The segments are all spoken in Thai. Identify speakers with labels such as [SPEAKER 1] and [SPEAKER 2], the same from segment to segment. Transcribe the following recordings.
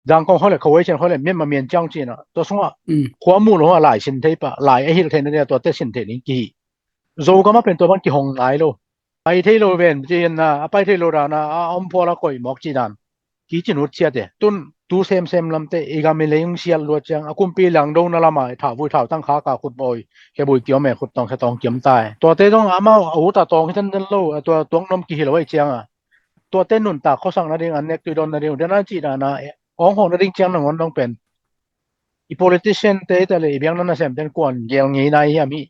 [SPEAKER 1] rằng con hỏi khẩu chen hỏi miền mà miền trong chi nó tôi xong khóa mu nó lại xin thấy pa lại ấy thế này tôi tết xin thế này kỳ dù có màเป็นตัวมันกี่หงหลายโลไปที่โลเวนจีนนะไปที่โลรานะอมพอละก่อยหมอกจีนันกี่จินุดเสียเดตุนตูเซมลำเตอีกามิเลงเสียลวดจังอากุมปีหลังโดนนั่นละมาถ้าวุ้ยถ้าตั้งขากาขุดบ่อยแค่บุยเกี่ยวแม่ขุดต้องแค่ต้องเกี่ยมตายตัวเต้ต้องอามาอาวุธตองให้ท่านนั่นโลตัวตวงนมกี่เหลวไอ้เจียงอ่ะตัวเต้นุ่นตาเขาสั่งนั่นเองอันเน็กตุดอนนั่นเองเดี๋ยวนั้นจีน่ะนะอ๋องของนั่นเองเจียงนั่นมันต้องเป็นอี politician เต้แต่เลยเบียงนั้นน่ะเสียเป็นกวนเกี่ยวงี้นายอ่ะมี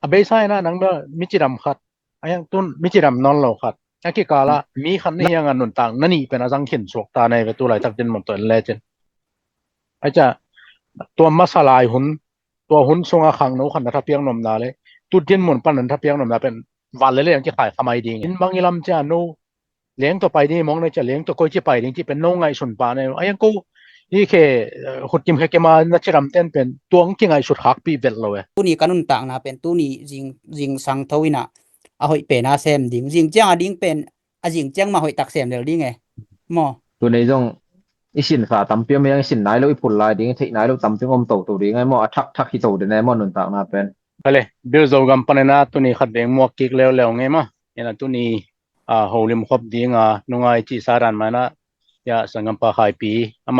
[SPEAKER 1] อาเบซ่านะนังเด้อมิจิรัมขัดอายังตุนมิจิรัมนอนโลขัดอันกี่กาละมีคันนี้ยังอันนุนต่างนั่นนี่เป็นอาจังเข็นสวกตาในเวตุไหลตักดินหมดตัวเลเจนอาจจะตัวมัสลายหุนตัวหุนทรงอาคังโนขันทับเปียงนมนาเลยตุดดินหมุนปันนันทับเปียงนมนาเป็นวันเลยยังจะขายทำไมดีอินบางอีลำจะโนเลี้ยงตัวไปนี่มองเลยจะเลี้ยงตัวก้อยจะไปนี่ที่เป็นโนไงสุนปาในอายังกูนี่แค่ขุดกิมแค่มานัชรัมเต้นเป็นตัวงกี่ไงสุดหักปีเวลเลย
[SPEAKER 2] ตู้นี้กันนุนต่างนะเป็นตู้นี้จิงสังทวินะอาหอยเป็นอาเซมดิงจิงเจียงอดิงเป็นอาจิงเจียงมาหอยตักเซมเดี๋ยวดิไงหมอ
[SPEAKER 3] ตัวในจงอีสินฝาตำเปียมยังสินไหนแล้วอีผุนลายดิงเทไหนแล้วตำเปียงอมโตตัวดิไงหมอทักฮิโตเดนมอนุนต่างนะเป็น
[SPEAKER 1] ไปเลยเดี๋ยวเรากำปนนะตัวนี้ขัดเดงมัวกิกแล้วไงมั้ยนะตัวนี้โหลิมครบดิงนุงไอจีสารันมานะยาสังกัมปะหายปีอา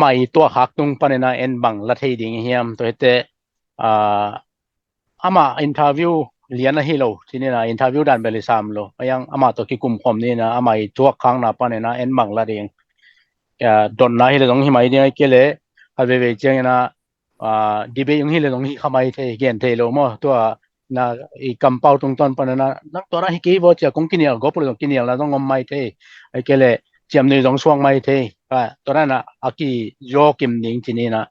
[SPEAKER 1] มาอีตัวหักตุงปนนะเอ็นบังละเทดิงเฮียมตัวเตอามาอินเทอร์วิวเลียนนะฮิโลที่นี่นะอินเทอร์วิวดันเบลิซามโลยังอามาตัวกิกุมคมนี่นะอามาอีตัวครั้งนะปนนะเอ็นบังละดิงดอนนะฮิโลตรงหิมายดิงไอเกเลฮัลเวเจงนะดีเบยงฮิโลตรงหิขมายเทเกนเทโลมอตัวนะอีกัมเปาตรงตอนปนนะนักตัวนะฮิกีบอจะคงกินเนียกอปลตรงกินเนียละต้องงมไมเทไอเกเลเจียมนี่ตรงสวงไมเทตัวนั้นนะอากิโยกิมนิงที่นี่นะ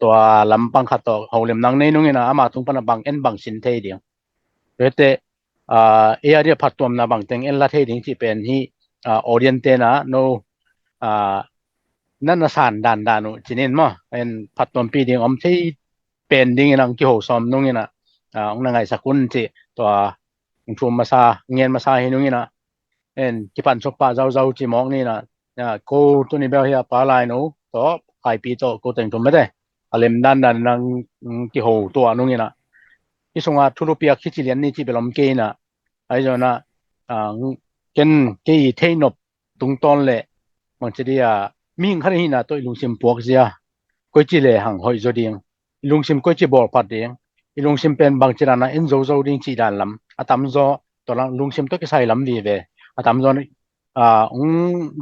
[SPEAKER 1] ตัวลำปังขัดตัวโหลิมนังในนุ่งนะอามาตรงปนบังเอ็นบังสินเทเดียงเวเตเอเรียพัดตัวนะบังเต็งเอ็นละเทดิงที่เป็นที่ออริเอนเตนะโนนั่นน่ะสานดานๆจินินมั้เอ็นพัดตัวปีดิงอมที่เป็นดิงนังกิโหซอมนุ่งนะองนังไงสักคนที่ตัวชุมมาซาเงียนมาซาให้นุ่งนะเอ็นกิปันชปาเจ้าจิมองนี่นะกูตัวนี้เบลเฮียปาลายนูตัวไอปีโตกูแต่งตัวไม่ได้อเลมดันนังกิโหตัวนุ่งนะที่ส่งทุรุปียคิดเลียนนี่ที่เป็นลมเกนะไอ้เจ้านะเกนเกยเทนบตรงต้นเลยมันจะได้มิงคันนี้นะตัวลุงซิมปวกเสียก้อยจีเลยหังหอยจดิงลุงซิมก้อยจีบอลปัดเดียงลุงซิมเป็นบางจีรานะเอ็นโซดิ้งจีดันลำอาตามโซตัวลุงซิมตัวก็ใส่ลำดีเวอาตามโซ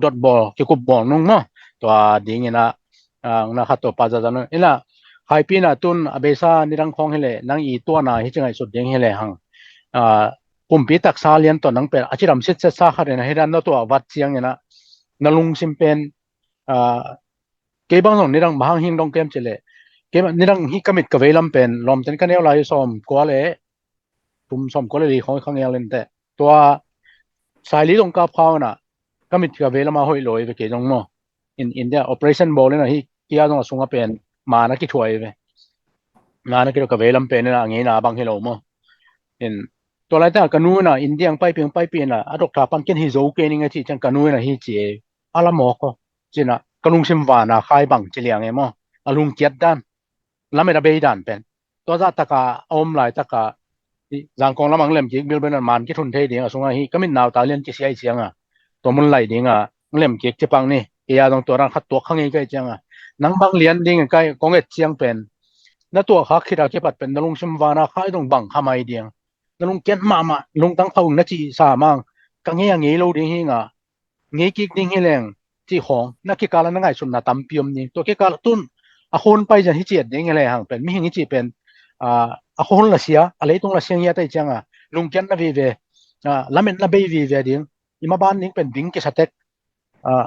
[SPEAKER 1] ดอทบอลเกี่ยวกับบอลนุ่งมั้งตัวดิ้งนะขัดตัวปัจจัยนั้นนี่นะไฮปีน่ะตุนอเบซ่านี่รังคงเฮเลนังอีตัวน่ะที่จะไงสุดดิ้งเฮเลหังปุ่มปีตักซาเลียนตัวนังเป็นอาชีพรำเสร็จซาขัดนะให้ดันตัววัดเสียงนะนลุงซิมเป็นเก็บบางส่วนนี่รังบางหินตรงเกมเจเลเก็บนี่รังฮิกามิดกับเวลัมเป็นลมเต็นกันเอลไลซอมกัวเล่ปุ่มซอมกัวเล่ของข้างเอลเลนเตตัวสายลีตรงกับเขาน่ะกามิดกับเวลัมมาห้อยลอยไปเกี่ยงมั้งอินเดีย operation ball เนี่ยฮิที่อาตรงส่งมาเป็นมานักกีฬาไปมานักกีฬากับเวลัมเป็นเนี่ยงี้นะบางเฮโลมั้งตัวไรแต่กันนู้นน่ะอินเดียไปเปลี่ยนน่ะอดอกตาปันเกนฮิโซเกนิงไอ้ที่จังกันนู้นน่ะฮิเจอาละหมอกก็จินะกลุงซิมวานะคายบังเจเลียงไงมั้งอลุงเกียดดันละไม่ได้เบยดันเป็นตัวจะตะกาอมหลายตะกาจังกองละมังเล่มจิกบิลเบนันมันกิทุนเทดิงส่งให้ก็มินนาวตาเลียนจิเสียเสียงตัวมันไหลดิงเล่มจิกจะปังนี่เอียตรงตัวรังคัดตัวข้างนี้ก็จังนังบังเลียนดิงใกล้กองเอ็ดเสียงเป็นแล้วตัวคักคิดเอาเก็บปัดเป็นลุงซิมวานะคายตรงบังทำไมเดียงลุงเก็ตมาลุงตั้งเขานาทีสามังกังเฮียงงี้โลดิงหิงงี้กิกดิงเฮแรงที่ของนักกิกาลนังไงสุนนะตำเปียมนี่ตัวกิกาลตุนอาคนไปจะฮิเจียดดิงอะไรห่างเป็นมีหิงฮิจิเป็นอาคนละเสียอะไรตรงละเสียงเยอะได้จังลุงเก็ตนะวีเวละเม็ดละเบยวีเวดิงอิมาบ้านนี่เป็นดิงกิสเต็ก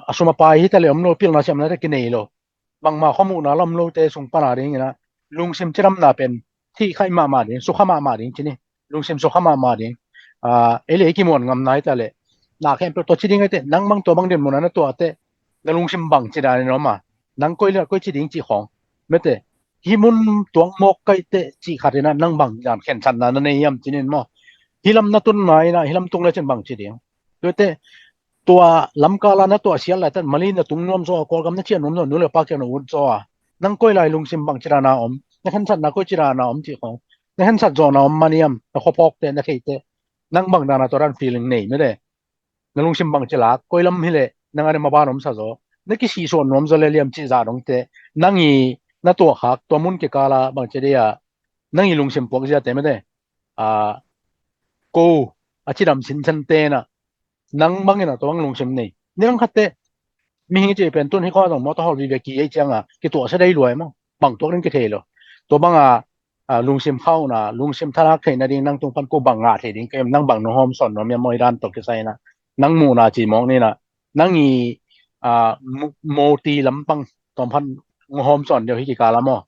[SPEAKER 1] อาสมาไปฮิตะเลอมโลพิลนาเสียมนะได้กินเอโลบางมาข้อมูลนะลำโลเตส่งปนาดิงนะลุงซิมจิรำนาเป็นที่ใครมาดิงสุขมาดิงที่นี่ลุงซิมสุขมาดิงเอเลกิมวนงำนายตะเลนาแค่เป็นตัวชิดิงไอเตนังบางตัวบางเดือนมันนั้นตัวเตแล้วลุงซิมบังจิดานี่เนาะมานังก้อยเลยก้อยชิดิงจีของเมื่อเตฮิมุนตัวหมอกไกเตจีขาดนะนังบังจานแข่งชันนะนั่นเองยามจินินมั้งฮิลำนัตุนไม้นะฮิลำตุงเลยจนบังจิดิงโดยเต ตัวลำกาลานะตัวเสียหลายแต่มาลีนะตุงนวมโซกอลกำนักเชียนนวมโซนู่นเลยปากเชียนอุ่นโซนังก้อยลายลุงซิมบังจิรานาอมนักขันสัตนักก้อยจิรานาอมที่ของนักขันสัตจอนาอมมานิยมนักขบพกเตนักเฮเตนังบังดานาตัวรันฟีลิงนี่ไม่ได้นักลุงซิมบังจิลาก้อยลำฮิเลนังอะไรมาบ้านอมซะโซนักกิสีโซนวมโซเลเลียมจิจารงเตนังอีนัตัวหักตัวมุนเกกาลาบังเจเดียนังอีลุงซิมปกจิเตไม่ได้กูอาชิดำสินชันเตนะนังบังเงินะตัวบังลุงซิมนี่นี่มันขัดเตมีหิงจะเป็นต้นที่ข้อต้องมอตฮอลวิเวกีไอ้จังกี่ตัวเสได้รวยมั้งบังตัวนึงกี่เทลตัวบังลุงซิมเข้านะลุงซิมทารักเทนะดิ้งนั่งตรงพันกูบังเทดิ้งเกมนั่งบังโนโฮมสอนน้องยังมอยด้านตกที่ใส่นะนั่งมูนาจีมองนี่นะนั่งอีโมตีลำปังตอนพันโนโฮมสอนเดียวที่กี่กาละมั้ง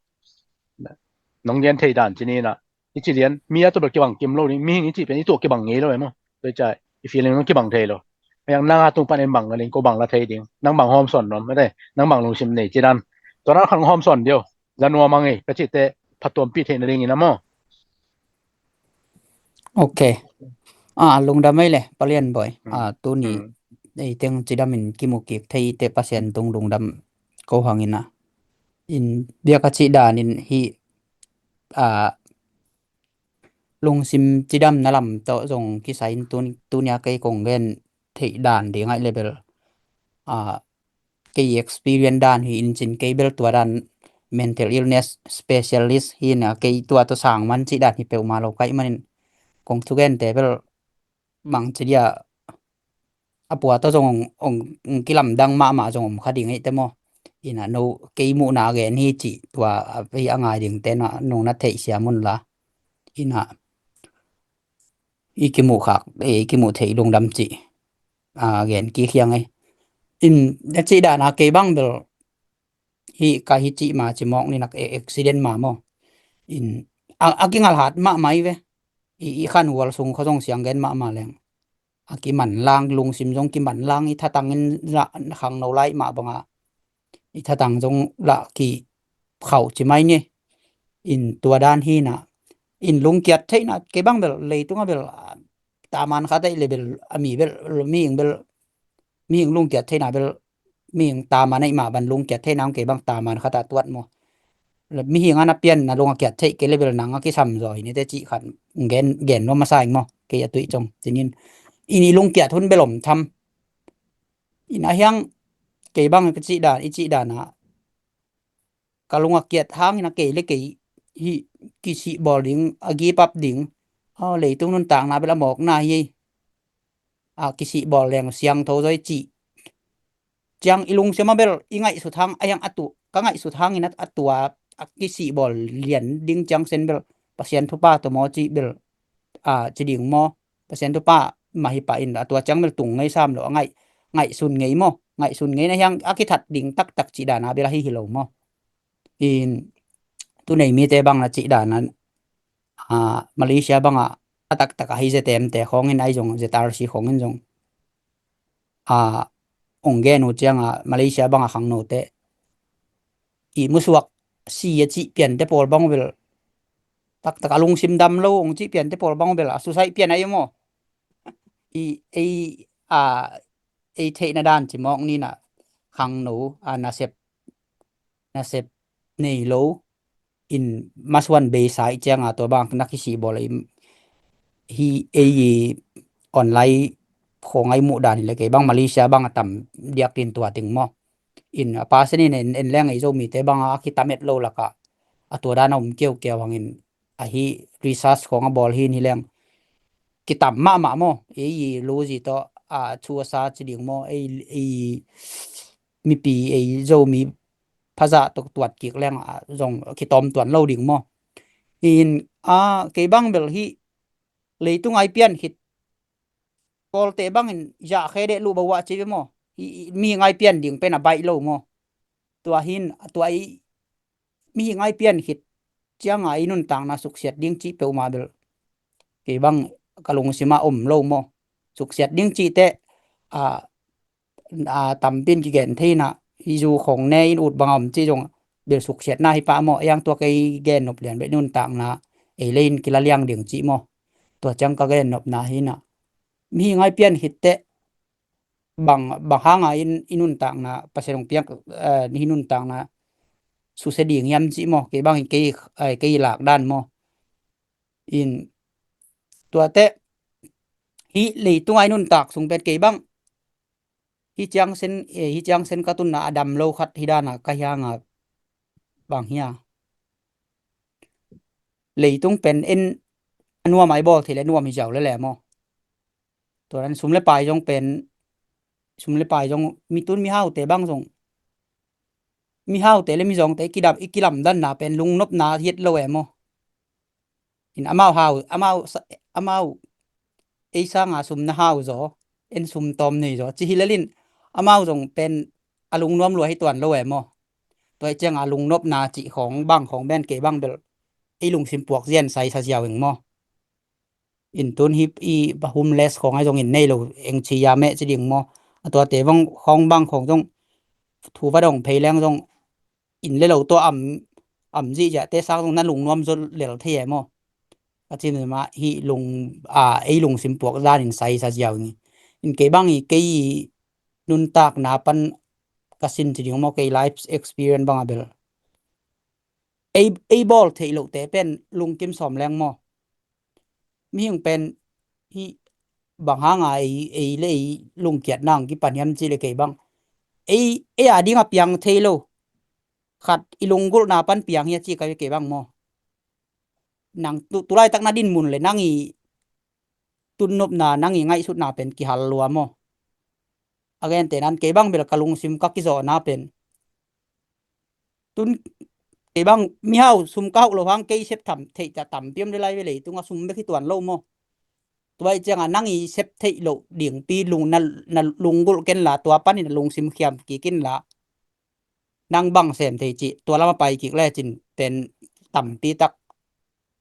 [SPEAKER 1] น้องเรียนเทด่านที่นี่นะที่จีเรียนมีตัวแบบกี่บังเกมโลนี่มีหิงที่เป็นตัวกี่บังเงี้ยเลยมั้งโดยใจอีฟีลลิ่งน้องกี่บังเทลyang nang atung panen bang ngalin ko bang la thai ding nang bang hom son nomไม่ได้นางบางลงชิมนี่จิดันตอนนั้นขังหอมสอนเดียวจันนัวมังไงกะจิเตพัดตวมปีเทนเรื่องนี้นะมอ
[SPEAKER 2] โอเคลงดาไม่เลยปะเรียนบ่อยตัวนี้ไอ้เต็งจิดามินกิมุกิไทยเตปะเซนตรงลงดำก็หังอินนะอินเบียกะจิดานินฮีลงซิมจิดำนะลำเตาะส่งกิไซน์ตัวนี้ไกกงเงินเทด่านดีง่ายเลเวลไก experience ด่านฮีอินจินไกเบลตัวด่าน mental illness specialist ฮีนะไกตัวสร้างมันจิดานฮีเปลมาเราไกมันคงทุกเงินแต่เบลบางจิเดียปัวเตาส่งองกิลำดังมาส่งคดีง่ายแต่มออินะโนไกมูนาเกนฮีจิตัวไปอ่างไงดึงแต่นะนงนัทเทเสียมุนละอินะอีกิมูคักกิมูเทลงดำจิเกนกี่เคียงไงอินเดจิดานาเกบังเบลฮีกาฮิจิมาจิมองนี่นักอุบิเหตุมาโมอินกิงัลหัดมาไม่เวอีขันหัวส่งเขาส่งเสียงเกนมาแรงกิมันลางลุงซิมจงกิมันลางอีถ้าตังเงินละขังเราไล่มาบังอีถ้าตังจงละกี่เขาจิไม่เนี่ยอินตัวด้านฮีนะอินลุงเกียรติใช่นะเกบังเบลเลยตัวเบลตามันเขาได้เลยเบลมีเบลมีอย่างเบลมีอย่างลุงเกียรติใช่นะเบลมีอย่างตามันในมาบันลุงเกียรติใช่น้ำเกบังตามันเขาตาตรวจโมแล้วมีอย่างนั้นเปลี่ยนนะลุงเกียรติใช่เกเลยเบลหนังก็ซ้ำรอยนี่แต่จีขันเกนว่ามาใส่โมเกยตุยจงจีนินอีนี่ลุงเกียรติทุนเบลมทำอีน่าเฮียงเกบังก็จีดานอีจีดานะกะลุงเกียรติทางนะเกเลยเกฮีกิสิบอลดิงกีปับดิงเลยตรงนั้นต่างนะเวลาหมอกหน้าเย่กิสิบอลแรงเสียงโทรจีจังอีลุงเสียมาเบลอีไงสุดทางยังอัตุก็ไงสุดทางอีนัดอัตัวกิสิบอลเหรียญดิงจังเซนเบลเปอร์เซ็นต์ทุป้าตัวหมอจีเบลจะดิ่งหมอเปอร์เซ็นต์ทุป้ามาฮิปาอินตัวจังเบลตุงไงซ้ำหรอไงสุนไงหมอไงสุนไงนะยังกิทัดดิ่งตักจีดานาเบลฮิโลหมออินตัวไหนมีแต่บางละจิดานั้นมาเลเซียบางตักให้เจเต็มแต่ของเงินไอจงเจตาร์ซีของเงินจงองเกนูจังมาเลเซียบางขังโนเตอีมุสวกซีจิเปลี่ยนแต่ปอลบางเวลตักลุงซิมดำโลองจิเปลี่ยนแต่ปอลบางเวลสุสัยเปลี่ยนไอ้โมไอเทนดานจิมองนี่นะขังโนนาเซปนี่โลin maswan be sai changa to bang nakisi bolai hi online khongai mu dan le ke bang Malaysia bang tam diak tin tua ting mo in pasani en leng ai zo mi te bang ki tamet lo la ka atua da nom keu hangin hi research khong bol hi ni leng ki tam ma mo lo ji to chu sa chi ding mo mi pi zo miภาษาตรวจกิกแรงจงคิตอมตวนเล่าดิ่งมออินเกบังเบลฮีเลยตุงไอเปียนฮิตกอลเตบังอินยาเคเดลูบวะจิเวมอมีไงเปียนดิ่งเป็นใบโลมอตัวหินตัวไอมีไงเปียนฮิตจังไอนุ่นต่างนะสุกเสียดดิ่งจิเปวมาเบลเกบังกะลงสิมาโลมอสุกเสียดดิ่งจิเตตำปินกิเกนที่นะอีจูของแนอินอุดบางอมจีจงเบลสุกเสียดหน้าให้ปะหมอยังตัวไกแกนนบเหรียญไปนู่นต่างนะเลนกิละเลียงเดียงจีหมอตัวจังก็แกนนบนาหินะมีไงเปลี่ยนหิตเต bang hanga inun tang na paserong piak hinun tang na suceding yam ji mo ke bang ke lak dan mo in tua te hi leitung ai nun tak sung pet ke bang hi chang sen katun na adam lo khat hidana ka hyanga bang hia leitung pen en anua mai bol thile nuam hi jaw le moตัวนั้นซุมle pai jong penซุมle pai jong mi tun mi hau te bang jong mi hau te le mi jong te ikilam dan na pen lung nop na hiet lo mo in amau ei sanga sum na hau zo en sum tom nei zo chi hilalin amau jong pen alung nom lo hi twan lo moตัวจังalung nop na chiของบางของแบนเกบางเบลไอ้ลุงซิมปวกเซียนใส่ซะเจียวเองมออินตุนฮิปอีบะฮุมเลสของไอ้จงอินในโลเองชียาแม่จิดิงมอตัวเตวังของบางของจงถูว่าดองเพลงจงอินเลโลตัวอ่ำจีจะเตซักตรงนั้นลุงนวมจนเหลวเทียมอก็จินมาฮิลุงไอ้ลุงซิมปวกด้านอินใส่ซะเจียวนี่อินเกบางอีเกยนุนตากนาปันkasin ti ding mo kay life experience bang abel ai ball thei lo te pen lung kim som leng mo mi hing pen hi bang hanga ai le lung kiat nang ki panyam chi le ke bang ai adinga piang thei lo khat ilung gul na pan piang ya chi ka ke bang mo nang tulai tak na din mun le nangi tun nop na nangi ngai sut na pen ki hal lo mo again te nan ke bang bel kalung sim ka ki zo na pen tun ke bang mi hau sum ka lo hang ke sep tham thei ta tam piam de lai ve le tunga sum be ki tuan lo mo tuai chang nangi sep thei lo ding pi lung na lung gul ken la tua pan ni lung sim khiam ki kin la nang bang sem thei chi tua la ma pai ki le chin pen tam pi tak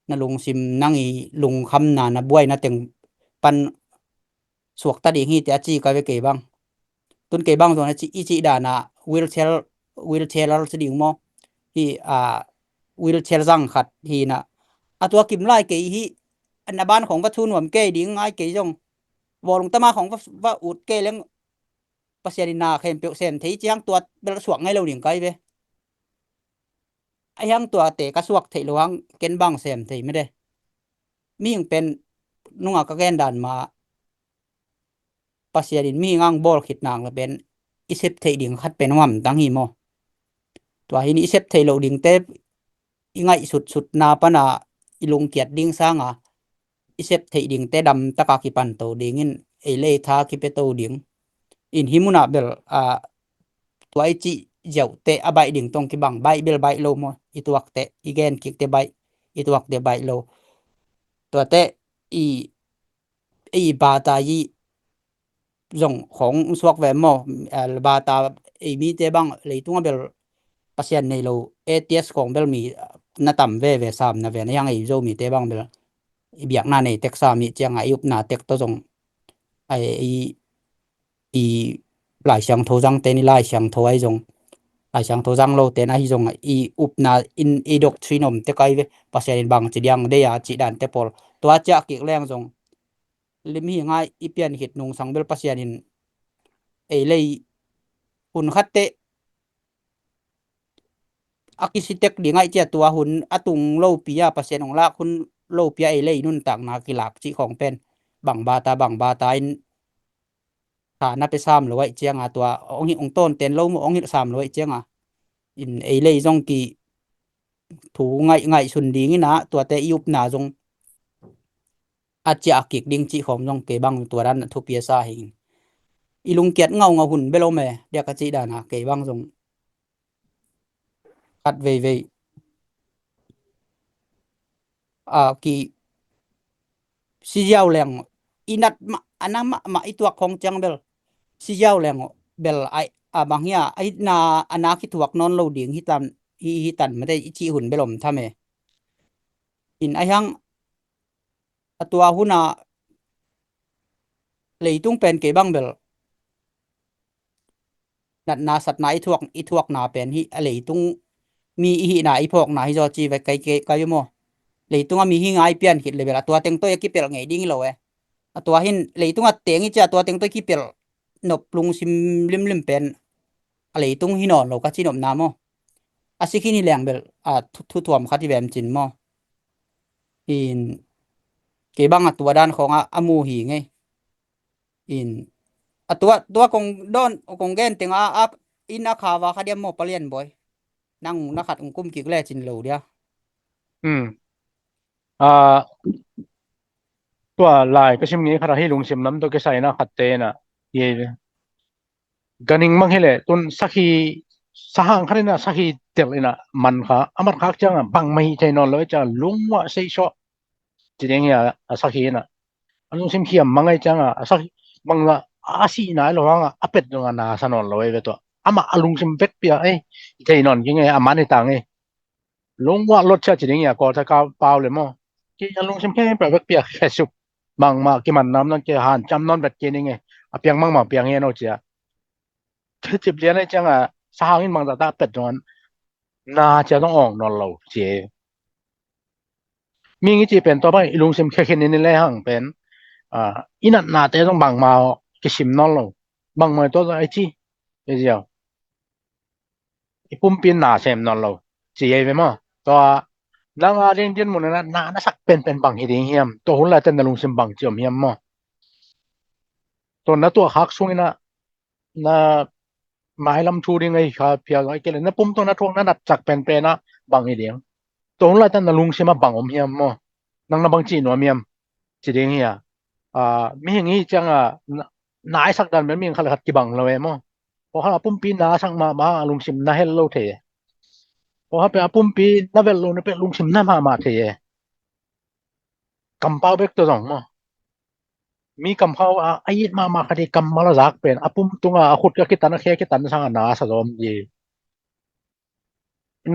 [SPEAKER 2] na lung sim nangi lung kham na buai na teng pan suak ta ding hi te chi ka ve ke bang tun ke bang na chi da na wheelchair ding mo hi wheelchair jang khat hi na atwa kim lai ke hi an banของวัตถุนวมเกดิงai ke jong wolung tama ของว่าอุดเกลงปัสยานินาเข็มเปียวเซนที่จิงตัวเบลสวกไงเราดิงไกเวไอ้ยังตัวเตกะสวกเทหลวงเก็นบังเซมเทไม่ได้มียังเป็นนุ่งกะแกนดันมาปัสยานินมีงังบอลขิดนางละเป็นอิเซปเทดิงคัดเป็นว่ำตั้งหิมอตัวหินอิเซปเทเราดิงเตอีไงสุดนาปนาอีลงเกียดดิงสร้างอิเซปเทดิงเตดำตะกากิปันโตดิงินเอเลทากิเปโตดิงอินหิมุนาเบลตัวไอจิเจ้าเตะใบดิ่งตรงที่บังใบเบลใบโลมอีตัวเตะอีแกนกิกเตะใบอีตัวเตะใบโลตัวเตะอีบาตายีจงของสวกแวมบาตาอีมีเตบังเลยตัวเบลปัสยันในโลATS ของเบลมีนาต่ำเวสามนะเวนะยังไอโจมีเตบังเบลอีเบียกหน้าในเท็กซัสมีเจียงไอยุบหน้าเท็กตัวจงอีหลายเสียงโทจังเตนี่หลายเสียงโทไอจงหลายเสียงโทจังโลเตนะฮิจงอีอุปนาอินอีดอกทรินอมเตไกเวปัสยันบังจิยังเดียจิดันเตปอลตัวจะกิกแรงจงลิมีง่ายอีเปียนหิดนุงสังเบลปัสยันเอเลยหุ่นคัดเตอากิสิเต็กดีง่ายเจ้าตัวหุ่นอตุงโลปียาปัสยันของลากหุ่นโลปียาเอเลยนุ่นต่างนากิลักจิของเป็นบังบาตาฐานะไปซ้ำหรือว่าเจียงตัวองค์หิองต้นเต็นโลมองค์หิซ้ำหรือว่าเจียงอินเอเลยจงกีถูง่ายสุนดีงี้นะตัวแต่ยุบหนาจงอาจจะกิกดิ่งจีของจงเกบังตัวนั้นทุกเปียซ่าหิงอีลุงเกียดเงาหุ่นเบลแม่เดียกจีดานะเกบังจงกัดเวกีซีเจ้าแรงอินัดอันนั้นมาอีตัวของจังเบลซีเจ้าแรงเบลบางอย่างไอ้นาอนาคิดถวกนอนโลดิ่งฮิตันไม่ได้จีหุ่นเบลมทำไมอินไอ้ยังตัวหุ่นเลยตุ้งเป็นเก็บังเบลนัดนาสัตว์นาอีทวกนาเป็นฮิเลยตุ้งมีอีนาอีพอกนาฮิจอจีไว้ไกลโมเลยตุ้งมีหิงไอเปียนคิดเลยเบลตัวเต็งตัวยี่เปลไงดิ่งโลตัวหินเลยตุ้งเต็งอีจ้าตัวเต็งตัวกี่เปล นบลุงซิมลิมเป็นอะไรตุงหินอนเราก็จินบน้ำมอาสิกินี่แรงเบลทุถ่วมคัดที่แบมจินมอินเกบังตัวด้านของอามูหีไงอินตัวกงดอนกงแกนเต็งอินอาคาวาคาเดียมโมปะเลียนบ่อยนั่งนักขัดกุ้มกิกแลจินโลเดีย
[SPEAKER 1] ตัวลายก็ชิมนี้คราให้ลุงชิมน้ำตัวก็ใส่นะขัดเตนะเย่กันนิงมังเฮเลตุนสักฮีสหางครานะสักฮีเตลินะมันค่ะอามันคักจังบังไม่ใจนอนเลยจะลุงว่าใส่ชอจีเดียงเฮียสักฮีนะลุงชิมเขียมมังไงจังสักมังว่าอาศีนะระวังเป็ดตรงนั้นสนอนเลยเวตัวอามาลุงชิมเป็ดเปียใจนอนยังไงอามันในต่างไงลุงว่ารถเช่าจีเดียงเฮียก็จะก้าวเปล่าเลยมั้งที่ลุงชิมแค่เป็ดเปียแค่สุบางมากิมันน้ำนั่นแกหันจำนอนแบบเกนี่ไงเปียงมั่งเปียงเงี้ยโนเจียคือจิบเลี้ยนไอ้จังสหางินบางตาเป็ดนอนน่าจะต้องออกนอนเราเจมีงี้จีเป็นต่อไปลุงซิมแค่นี่แหละหังเป็นอินัดนาเตต้องบางมากิชิมนอนเราบางมาตัวไอ้จีไอ้เจ้าไอ้ปุ่มปีนหนาเซมนอนเราเจียไปมั้งตัวแล้วเรื่องเดียนหมดนะน่าสักเป็นบางเฮียเฮียมตัวหุ่นละแต่นลุงซิมบางเจียมเฮียมมั้งตัวนั้นตัวฮักช่วงนี้นะหมายลำทูดิงไงครับเพียงไอ้เกลนะปุ่มตัวนั้นทวงนั้นจักเป็นนะบางเดียงตัวละแต่นลุงใช่มาบางอมเฮียมมั้งนังนะบางจีนวเมียมจีดิงเฮียมีอย่างนี้จังนายสักดันเป็นมีขลัดกี่บางเลยมั้งพอเขาปุ่มปีนาสักมาลุงชิมน่าเฮลโลเทพอเขาไปปุ่มปีน่าเวลโลน่าเป็นลุงชิมน่ามาเทกำเป้าเบกตัวสองมั้งมีกำเขาไอ้ยิดมาคดีกำมาละจักเป็นปุ่มตัวขุดก็คิดตันแค่คิดตันสังนาสะสมยี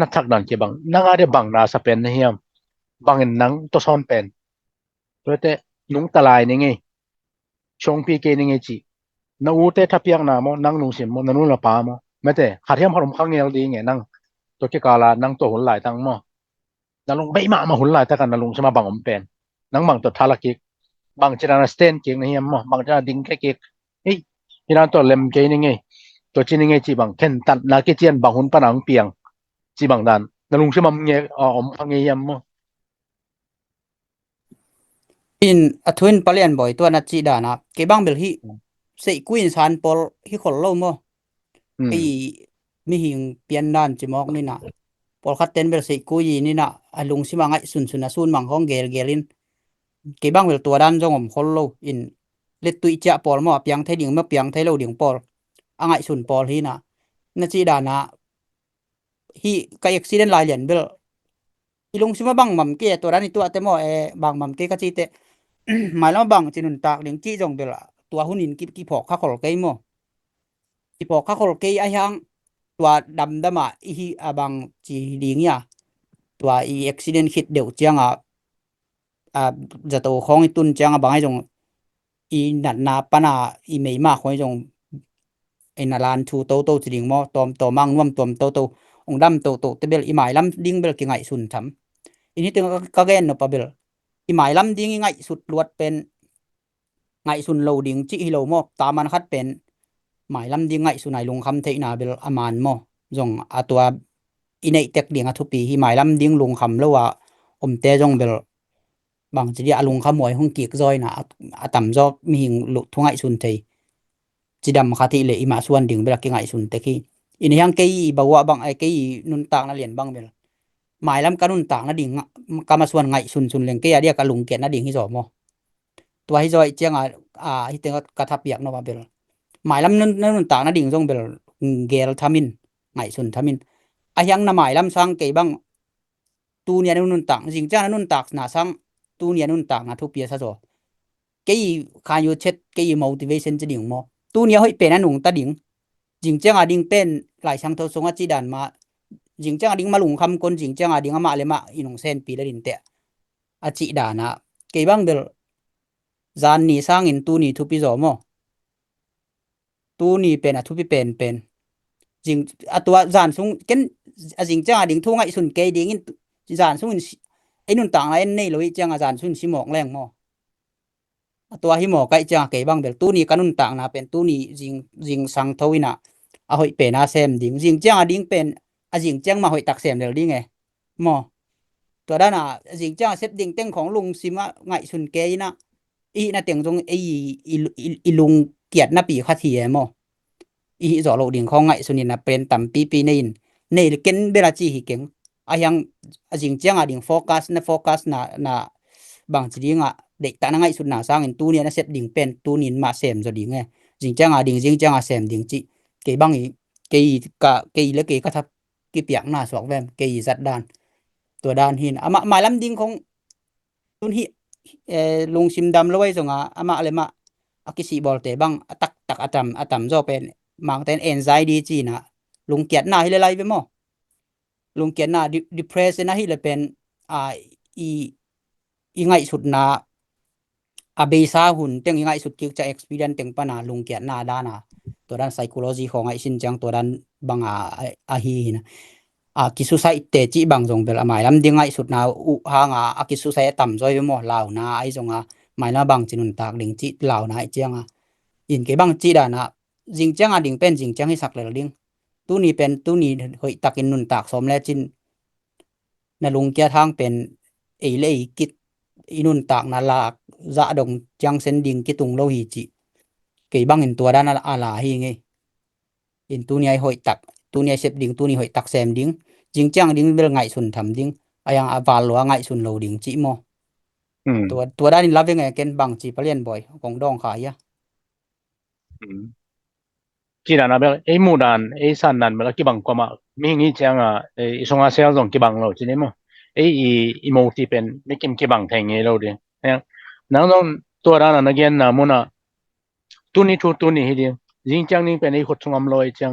[SPEAKER 1] นักทักดันกี่บางนังอะไรบางนาสเป็นเฮียมบางนังตัวซ้อนเป็นตัวเตนุงตะลายนี่ไงชงพีเกนี่ไงจีนาอูเตทับยังนามนังนุงสิมนังนุละปามไม่เตขัดเทียมพรมข้างเงลดีไงนังตัวเกกาลานังตัวหุ่นหลายตั้งมั้งนังลุงใบมาหุ่นหลายแต่กันนังลุงใช่มาบางอมเป็นนังบางตัวทาลักิกบางจีนาสเตนเก่งนี่เฮียมบางจีนาดิ้งแค่เก่งเฮ้ยที่นั่นตัวเล็มเกนี่ไงตัวจีนี่ไงจีบางเข็นตัดนาเกจียนบางหุ่นปนังเปียงจีบางดันนังลุงใช่มาเงออมข้างเงียมมั้ง
[SPEAKER 2] อินทวินปะเลียนบ่อยตัวนัดจีดานะเกบังเบลฮีเซกุอินซานปอลฮิขอลโลมไอมีหิงเปียนด้านจิมอกนี่นะปอลคัดเต็นเบลเซกุยนี่นะลุงสิมังไอซุนนะซุนมังของเกลินเกบังเบลตัวด้านจงอมขอลโลอินเลตุยจะปอลมอเปียงไทยดิ่งมาเปียงไทยโลดิ่งปอลอังไอซุนปอลฮีนะนัดจีดานะฮีกายอุบิเหตุลายเหรียญเบลอีลุงสิมาบังมัมเกตัวด้านนี่ตัวเตมอบางมัมเกก็จีเตหมายแล้วบังจินุนตากเลี้ยงจี้จงเบลตัวหุ่นอินกี่พอกข้าขอลเกยโมกี่พอกข้าขอลเกยไอ้ยังตัวดำมาอีบังจีดีเงี้ยตัวอีอุบิเหตุคิดเดี๋ยวจังจะโตของอีตุนจังบางไอ้จงอีนัดนาปนาอีไม่มากของไอ้จงไอ้นาลานทูโตจีดิงโมตอมังน่วมโตองดำโตเตเบลอีหมายลำดิ้งเบลกี่ไงสุนทำอีนี้ตึงก็แกนเนาะปะเบลอีหมายลำดิ้งไงสุดลวดเป็นไงสุนโลดิ้งจิฮิโลโมตามันคัดเป็นหมายลำดิ้งไงสุนไหนลงคำเทนาเบลอามานโมจงตัวอีในเต็กเดียงทุปีอีหมายลำดิ้งลงคำแล้วว่าอมเตจงเบลบางจีอลงคำหมวยห้องกีกจอยนะต่ำจอมีหิงลุทุ่งไงสุนเทจีดำคาติเลยอีมาส่วนดิ้งเบลกี่ไงสุนเตกี้อินยังเกยบัวบางไอเกยนุนตากนั่นเหรียญบางเบลหมายลำกันนุนตากนั่นดิ่งกามาส่วนไงสุนเลี้ยงเกยเรียกกันลุงเกียรนั่นดิ่งที่สอบโมตัวที่จอยเจียงที่เต็งกระทับเปียกเนาะเบลหมายลำนุนตากนั่นดิ่งจงเบลเกลทามินไงสุนทามินไอยังน่ะหมายลำสังเกยบางตูเนียนุนตากจริงจ้านุนตากน่ะสังตูเนียนุนตากน่ะทุกเปียซะโซเกยคายูเช็ดเกย motivation จะดิ่งโมตูเนียเฮ้ยเป็นนั่นหนุ่งตาดิ่งจริงจังดิ่งเป็นหลายช่างเท่าทรงจีดันมาจริงจังดิ่งมาหลุงคำคนจริงจังดิ่งมาเลยมาอีหนุ่งเส้นปีละดินเตะจีดานะเกยบังเบลจานนี่สร้างอินตูนี่ทุปีโซโมตูนี่เป็นทุปีเป็นจริงตัวจานซุงเก็นจริงจังดิ่งทุ่งไอสุนเกยดิ่งจานซุงไอนุ่นต่างไรนี่เลยจังจานซุนชิมองแรงโม ตัวhi mo kai cha ke bang bel tu ni kanun tak na pen tu ni jing sang thoina a hoi pe na sem ding jing cha ding pen a jing chang ma hoi tak sem del ding e moตัวด้านจริงจ้าเซตดิ่งเต็งของลุงซิมะไงสุนเกยนะอีนะเต็งตรงอีลุงเกียรตินะปีคาทีมออีจอโลดิ่งของไงสุนินะเป็นต่ำปีนี่ในเก่งเบลาจีฮิเก่งอายังจริงจ้าดิ่งโฟกัสนะบางจริงเด็กตาไงสุนนะสร้างตัวเนี่ยนะเซตดิ่งเป็นตัวนี้มาเสมจะดิ่งไงจริงจ้าดิ่งเสมดิ่งจีเกยบังอีเกยเล็กเกยก็ทับเกยเปียกหน้าสอกแวมเกยจัดด้านตัวด้านหินอามาลำดิ่งของตุนหิลุงซิมดำเลยส่งอามาเลยมาอากิสิบอลเตบังตักอาตัมจอเป็นมังเตนเอ็นไซดีจีนะลุงเกียรติหน้าให้ไล่ไปมั้งลุงเกียรติหน้าดิเพรสนะให้เลยเป็นอีไงสุดนะเบซ่าหุ่นเต็งอีไงสุดกิจจะ experience เต็งปนาลุงเกียรติหน้าด้านตัวด้าน psychology ของไอชินจังตัวด้านบังฮีนะกิสุไซเตจิบางจงเบลหมายลำดิ่งไงสุดนาหางกิสุไซต่ำจอยไปหมดลาวนาไอจงหมายละบางจินุนตากดิ่งจิลาวนาไอเจียงอินเกบางจิดานะจิงเจียงดิ่งเป็นจิงเจียงให้สักเลยดิ่งตู้นี้เป็นตู้นี้เฮยตักอินนุนตากสมแล้วจินนลุงเกียทางเป็นเอเลกิอินุนตากนาลากจะดงจังเซนดิ่งกิตุงโลหิจิเกบางอินตัวด้านอาลาฮีไงอินตู้นี้เฮยตักตัวนี้เสพดิ่งตัวนี้หอยตักแซมดิ่งจริงจังดิ่งเรื่องไงสุนทำดิ่งยังอาวาลว่าไงสุนโลดิ่งจิโมตัวด้านนี้รับยังไงเกนบางจีเปลี่ยนบ่อยของดองขาย
[SPEAKER 1] จีดานะเบลไอมูดานไอสันนันเบลกิบังกว่ามามีงี้จังไอส่งอาเซียนส่งกิบังโลจินี่มั้งไออีโมที่เป็นไม่กิบังแทงเงี้ยโลดิเนี่ยนั่งตัวด้านนั้นเงี้ยนะมุนะตัวนี้ฮิดิจริงจังนี่เป็นไอขดส่งอำโลไอจัง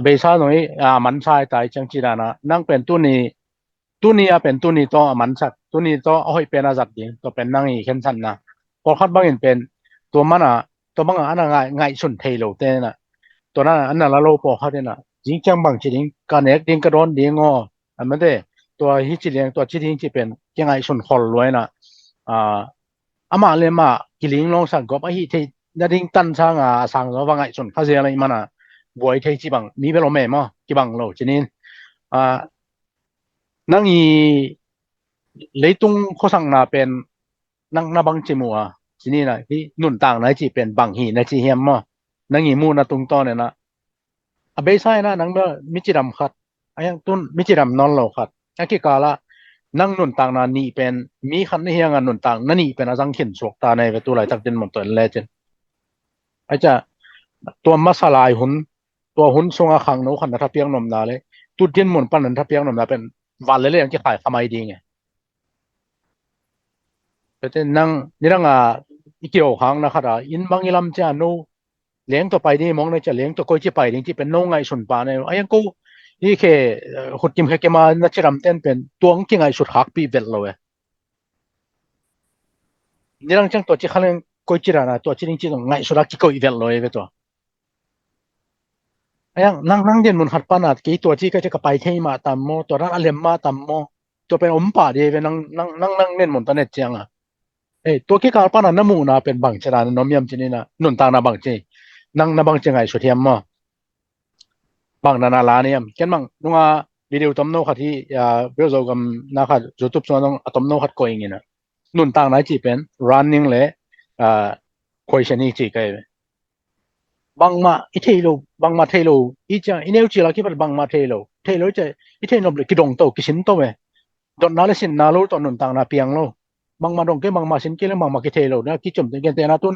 [SPEAKER 1] เบซ่าหน่อยมันใช่ตายจังจีดานะนั่งเป็นตัวนี้เป็นตัวนี้ต่อมันสักตัวนี้ต่อเอาให้เป็นอาจัดดิ่งตัวเป็นนั่งอีกเข็นสันนะพอคัดบางอย่างเป็นตัวมันตัวบางอันง่ายสุนเทโลเต้นะตัวนั้นอันนั้นละโลพอเขาเต้นะจริงจังบางจริงการเอกดิ่งกระโดนดิ่งอันนั้นเด้ตัวฮิจิเลียงตัวจิดิ่งที่เป็นยังไงสุนคอลรวยนะอามาเลยมากิลิงลงสังกบไอ้ที่นั่นดิ่งตันช่างสังแล้วว่าไงสุนเขาเสียอะไรมันบวยเทจิบังมีเวลาแม่มั้งกิบังโลจินี่นั่งอีเลยตุงข้อสั่งนาเป็นนั่งนาบังจิมัวจินี่นะที่นุ่นต่างนะจีเป็นบังหีนะจีเฮียมมั้งนั่งอีมูนะตุงตอนเนี่ยนะเบย์ไซนะนั่งเบลมิจิรำขัดยังตุนมิจิรำนอนโลขัดยังกี่กาละนั่งนุ่นต่างนานี่เป็นมีขันนี่ยังนุ่นต่างนั่นนี่เป็นอาจังขินสวกตาในตัวไหลตักดินหมดตัวเลเจนไอ้จะตัวมัสลายหุ่นตัวหุ่นทรงอาคังโนขันทับเปียงนมนาเลยตุดเย็นหมุนปันนันทับเปียงนมนาเป็นวันเลยยังจะขายขมายดีไงแต่นั่งนี่นั่งอีเกี่ยวขังนะครับอินบางอีลำจะโนเลี้ยงตัวไปนี่มองในจะเลี้ยงตัวก้อยที่ไปที่เป็นโนไงสุนปาเนี่ยไอ้ยังกูนี่แค่ขุดกิมแค่มานัชรำเต้นเป็นตัวงที่ไงสุดหักปีเวลเลยนี่นั่งจังตัวที่เขาเลี้ยงก้อยจีรานะตัวที่จริงๆไงสุดหักที่ก้อยเวลเลยเว้ยตัวยังนั่งเดินบนหัดปานากี่ตัวที่ก็จะไปที่มาตามโมตัวนั้นอะไรมาตามโมตัวเป็นอมป่าดีเป็นนั่งเล่นบนตะเน็ตเจียงตัวที่การปานาน้ำมูนาเป็นบางชราน้อมยำจีนี่นะนุ่นต่างนาบางจีนั่งนาบางจีไงสุดเทียมมาบางนาลาเนี่ยแค่บางนุ่งวิดีโอตอมโนขัดที่เบลโซกัมนักขัดยูทูบส่วนน้องตอมโนขัดโกยงี้นะนุ่นต่างนาจีเป็น running เลยโคยชนีจีกันบางมาอีเทโลบางมาเทโลอีจังอีเนวจีลาคิดว่าบางมาเทโลจะอีเทนอบเลยกิดงโตกิสินโตเวดอนนาเลสินนาโลตอนนุ่นต่างนาเปียงโลบางมาดงเกบางมาสินเกลบางมากิเทโลนะกิจมเตกันเตนะตุน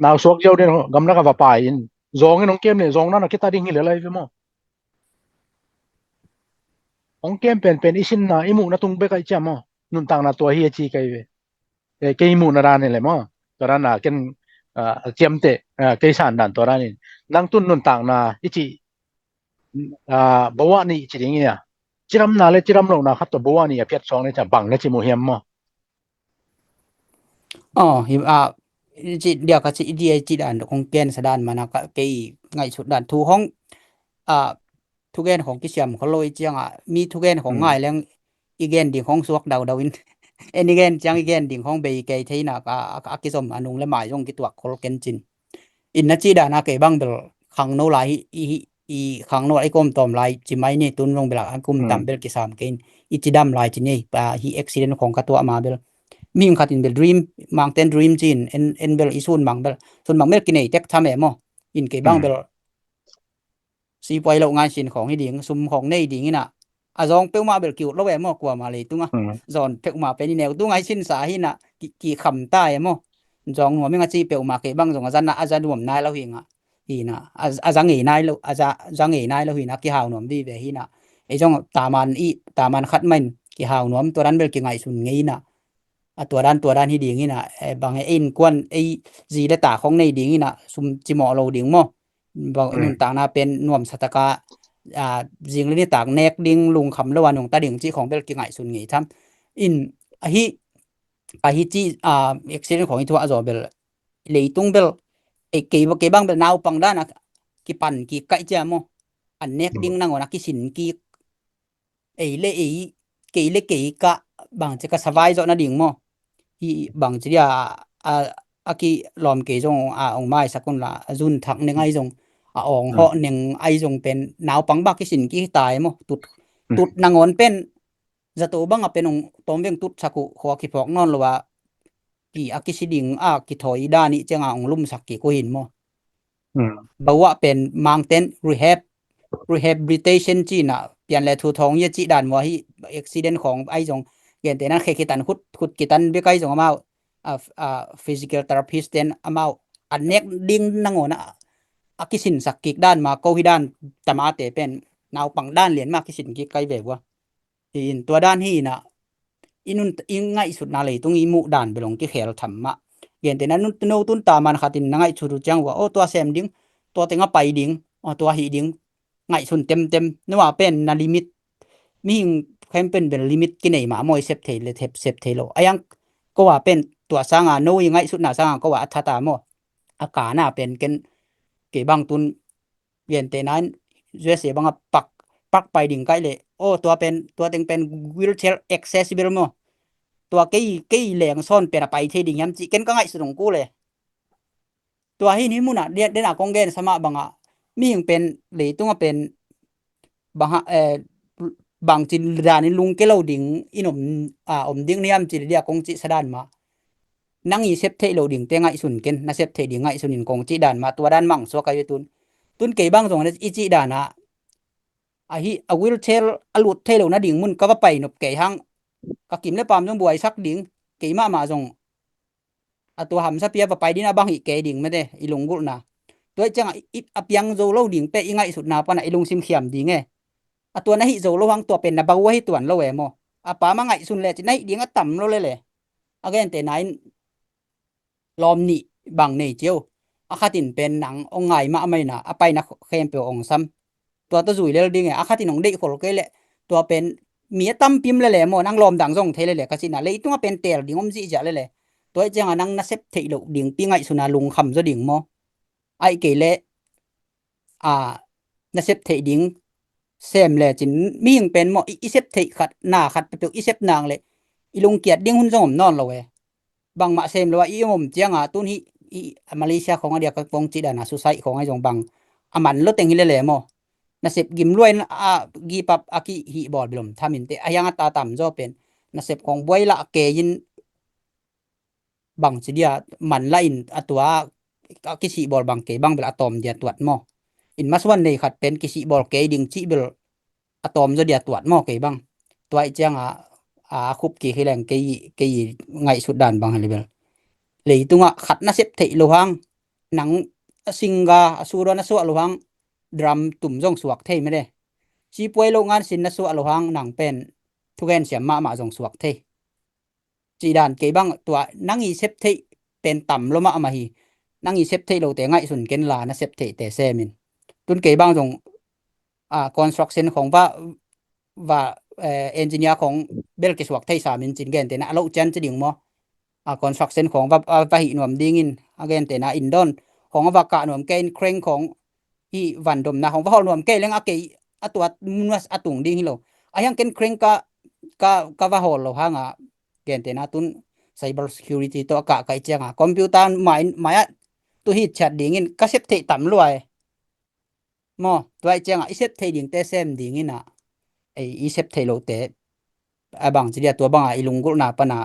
[SPEAKER 1] นาวสวกเจ้าเดนกำนักว่าป่ายอินซองน้องเกมเนี่ยซองนั้นกิตาดิ่งหิเลอะไรไปมั้งองเกมเป็นอีสินนาอิมูนะตุงเบกไอจ้ามั้งนุ่นต่างนาตัวเฮียจีไกเวเกอิมูนารานี่แหละมั้งตัวนั้นน่ะเกนเจียมเตเกยสานดันตัวนั้นนี่นั่งตุนนุ่นต่างนาอิจิบัวนี่จิดิ่งเนี่ยจิรำนาเลจิรำลงนาครับตัวบัวนี่เพียรซองเนี่ยจะบังเนี่ยจิโมเฮียมมั้ง
[SPEAKER 2] หิมจิเดียวกับจิเดียจิดานของแกนสดานมานะก็เกยไงสุดดานทูห้องทุกแกนของกิเซียมเขาโลยเจียงมีทุกแกนของง่ายแล้วอีแกนดีของสวกดาวดาวิน enigen chang igen ding hong be ke theina ka akisom anung le mai jong ki tuak khol ken chin in na chi da na ke bang bel khang no lai i khang no ai kom tom lai chi mai ni tun rong bela an kum tam bel ki sam kein i chi dam lai chi nei pa hi accident khong ka to ma bel ming khatin bel dream mountain dream chin en bel isun mang bel sun mang bel ki nei tek tham e mo in ke bang bel si poi lo ngai sin khong hi ding sum khong nei ding ina azong pe ma bel kiu lo e mo kwa ma le tunga zon pe ma pe ni neu tu ngai sin sa hi na ki kham ta e mo jong no mi nga chi pe ma ke bang jong azan na azan nuam nai lo hi nga hi na azang ei nai lo azang ei nai lo hi na ki haw nom di ve hi na e jong ta man khat men ki haw nom to ran bel ki ngai sun ngei naตัวด้านที่ดีงี้น่ะบางเอ็นกวนไอ้จีได้ตาของในดีงี้น่ะซุมจิหมอเราดิงมอบางนุ่นต่างน่ะเป็นน่วมสัตกะจิงเลยนี่ต่างแนกดิงลุงคำละวันของตาดิงจีของเบลกิไงสุนงี้ทำอินอะฮิจีเอ็กซิเดนของอีตัวอจอเบลเลยตุงเบลไอ้เกบังเบลนาวปังด้านน่ะกิปันกิไกจ้ะมออันแนกดิงนางว่ากิสินกิไอ้เลไอ้เกเลเกกะบางจะก็สบายจอนะดิงมอhi bang chia aki lom ke jong ong mai sakun la jun thak ne ngai jong ong ho neng ai jong pen naw pang ba ki sin ki tai mo tut nangon pen zato bang a pen ong tom veng tut saku kho ki phok non lo wa ki aki siding ki thoi da ni chenga ong lum sak ki ko hin mo bawa pen mountain rehabilitation chi na pian le thu thong ye chi dan wa hi accidentของไอ้จงเกนเตนั้นเคคิตันขุดกิตันเบไกจงอามาphysical therapist denอามาอันเน็กดิ้งนังโอนะอากิสินสักกิกด้านมาโกฮิด้านตมาเตเป็นนาวปังด้านเหรียญมากิสินกิกไกเวกว่าอินตัวด้านฮีนะอินุนอิงไงสุดนาเลยตรงอีมุด้านไปลงกิเขลธรรมะเกนเตนั้นโนตุนตามันขัดินนังไงชุดจังว่าโอ้ตัวแซมดิ้งตัวเต็งไปดิ้งตัวฮีดิ้งไงสุนเต็มนึกว่าเป็นนาลิมิตมีแคมเป็นลิมิตกินไหนมามอยเซฟเทเลเซฟเทโลอายังก็ว่าเป็นตัวสร้างโนยังไงสุดหน้าสร้างก็ว่าอัตตามออากาศน่ะเป็นกันเกบางตุนเวียนเตนั้นเสียบางปักไปดิ่งใกล้เลยโอ้ตัวเป็นตัวเต็งเป็น wheelchair accessible มอตัวกี้แหลงซ่อนเป็นไปเทดิ่งยำจิกันก็ไงสุดของกูเลยตัวที่นี้มุน่ะเดน่ะกองเกนสมะบางอ่ะมียังเป็นหรือต้องเป็นบางบางจินดานี่ลุงเกลาดิงอินอมดิงนิยมจิเดียกงจิสดานมานังอีเซฟเทโลดิงเตงไงสุนเกนนะเซฟเทดิงไงสุนินกงจิดานมาตัวด้านมั่งสวกายตุนเกบังสงนะอีจิดานะฮิวิลเทลอลุดเทโลนะดิงมุนก็ว่าไปนบเกหังกะกิมเลปามจงบวยสักดิงเกมาจงตัวหำซะเปียไปดินะบังอีเกดิงไม่ได้อีลุงกุนะตัวจังอีอเปียงโซโลดิงเปอีไงสุดนาปะนะอีลุงซิมเขียมดิงไงตัวนะฮิโซโลหังตัวเป็นนะบ่าวให้ตวนโลเอโมปามาไงสุนแลจิไหนดิงต่ำโลเลยอะเกนเตไหนลอมนี่บังในเจียวอะคาตินเป็นหนังองไงมาไม่นะไปนะเคมเปียวองซ้ำตัวจุยเลยดิงไงอะคาตินองเด็กโคลเกเลยตัวเป็นเมียตั้มพิมเลยโมนั่งลอมดังส่งเทเลยกะสินะเลยตัวเป็นเตลดิงอมจิจะเลยตัวจังนั่งนะเซฟเทโลดิงปีไงสุนาลุงคำซะดิงโมไอเกเลนะเซฟเทดิงเซมเลยจินมียังเป็นหมออีเซฟเทขัดหน้าขัดไปเปียวอีเซฟนางเลยอีลุงเกียรติดิ้งหุ่นจงนอนเลยบางมาเซมเลยว่าอีมเจียงตุนฮีมาเลเซียของเดียกับวงจีดานะสุไซของไอ้จงบางมันลดเต็งฮิเลยหมอนะเซฟกิมรวยกีปับอากิฮีบอลบิลมทำมินเตอายังตาต่ำจ่อเป็นนะเซฟของบวยละเกยินบางจีเดียมันไล่ตัวกิชิบอลบางเกบางเบลอะตอมเดียตรวจหมออินมัสวันในขัดเป็นกิชิบอลเกดิงจิเบลอะตอมจะเดียตรวจหมอเกบางตัวไอ้เจียงคุบกี่แรงเกยไงสุดด่านบางฮะเลยเบลเลยตุงขัดนะเซฟเทโลหังหนังซิงกาสูรนะสวะโลหังดรัมตุ่มจงสวกเทไม่ได้ชีป่วยโรงงานสินนะสวะโลหังหนังเป็นทุกแกนเสียมาจงสวกเทจีด่านเกบางตัวนังอีเซฟเทเป็นต่ำลมามาฮีนังอีเซฟเทโลแต่ไงสุนเกนลานะเซฟเทแต่เซมินตุนเกบางจงconstruction ของว่าengineer ของเบลกิสวกไทยสามินจินเกนเตนะเราจันจะดิ่งมอconstruction ของว่าหินวมดิ่งอินเกนเตนะอินดอนของว่ากะหนวมเกนเคร่งของอีวันดมนะของว่าหนวมเกนเรื่องตัวมุนัสตุงดิ่งฮิโลอายังเกนเคร่งกะว่าฮอลโลหาง เกนเตนาตุน cyber security ตัวกะไกเจียงคอมพิวเตอร์หมายตัวฮิตแชทดิงินก็เซฟเทต่ำรวยมอตัวเจียงอีเซฟเทดิงเตเซมดิงินน่ะไออีเซฟเทโลเตบางสิเดียตัวบางอีลุงกุนาปนา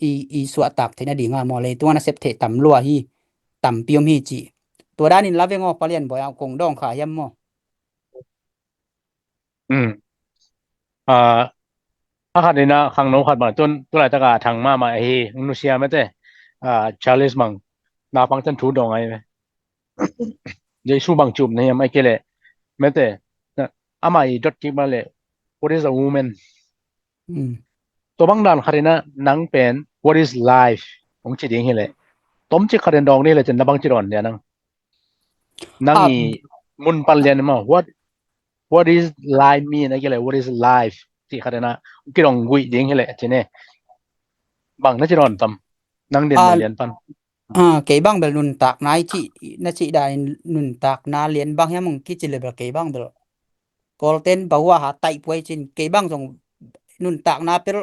[SPEAKER 2] อีสวตักเทนะดิงมอเลยตัวนะเซฟเทต่ำรวยฮีต่ำเปียมฮีจีตัวด้านนี้ลาเวงอปะเลียนบ่เอาคงดองขายมอ
[SPEAKER 1] akan ina khang no khat ma tun tulai taka thang ma hi nusia mate charles mang na pang chan thu dong ai jesu bang chup ne mai kele mate ama I dot ki male what is a woman to bang dan kharina nang pen what is life ong chi ding hele tom chi kharen dong ni le chen na bang chi ron ya nang I mun pal len ma what is life mean ai kele what is life ti kharena ki rong gui ding hele chine bang na chi ron tam nang den lian pan
[SPEAKER 2] ke bang bel nun tak nai chi na chi dai nun tak na lian bang ya mong ki chi le bel ke bang bel golden bahwa ha tai poi chin ke bang jong nun tak na per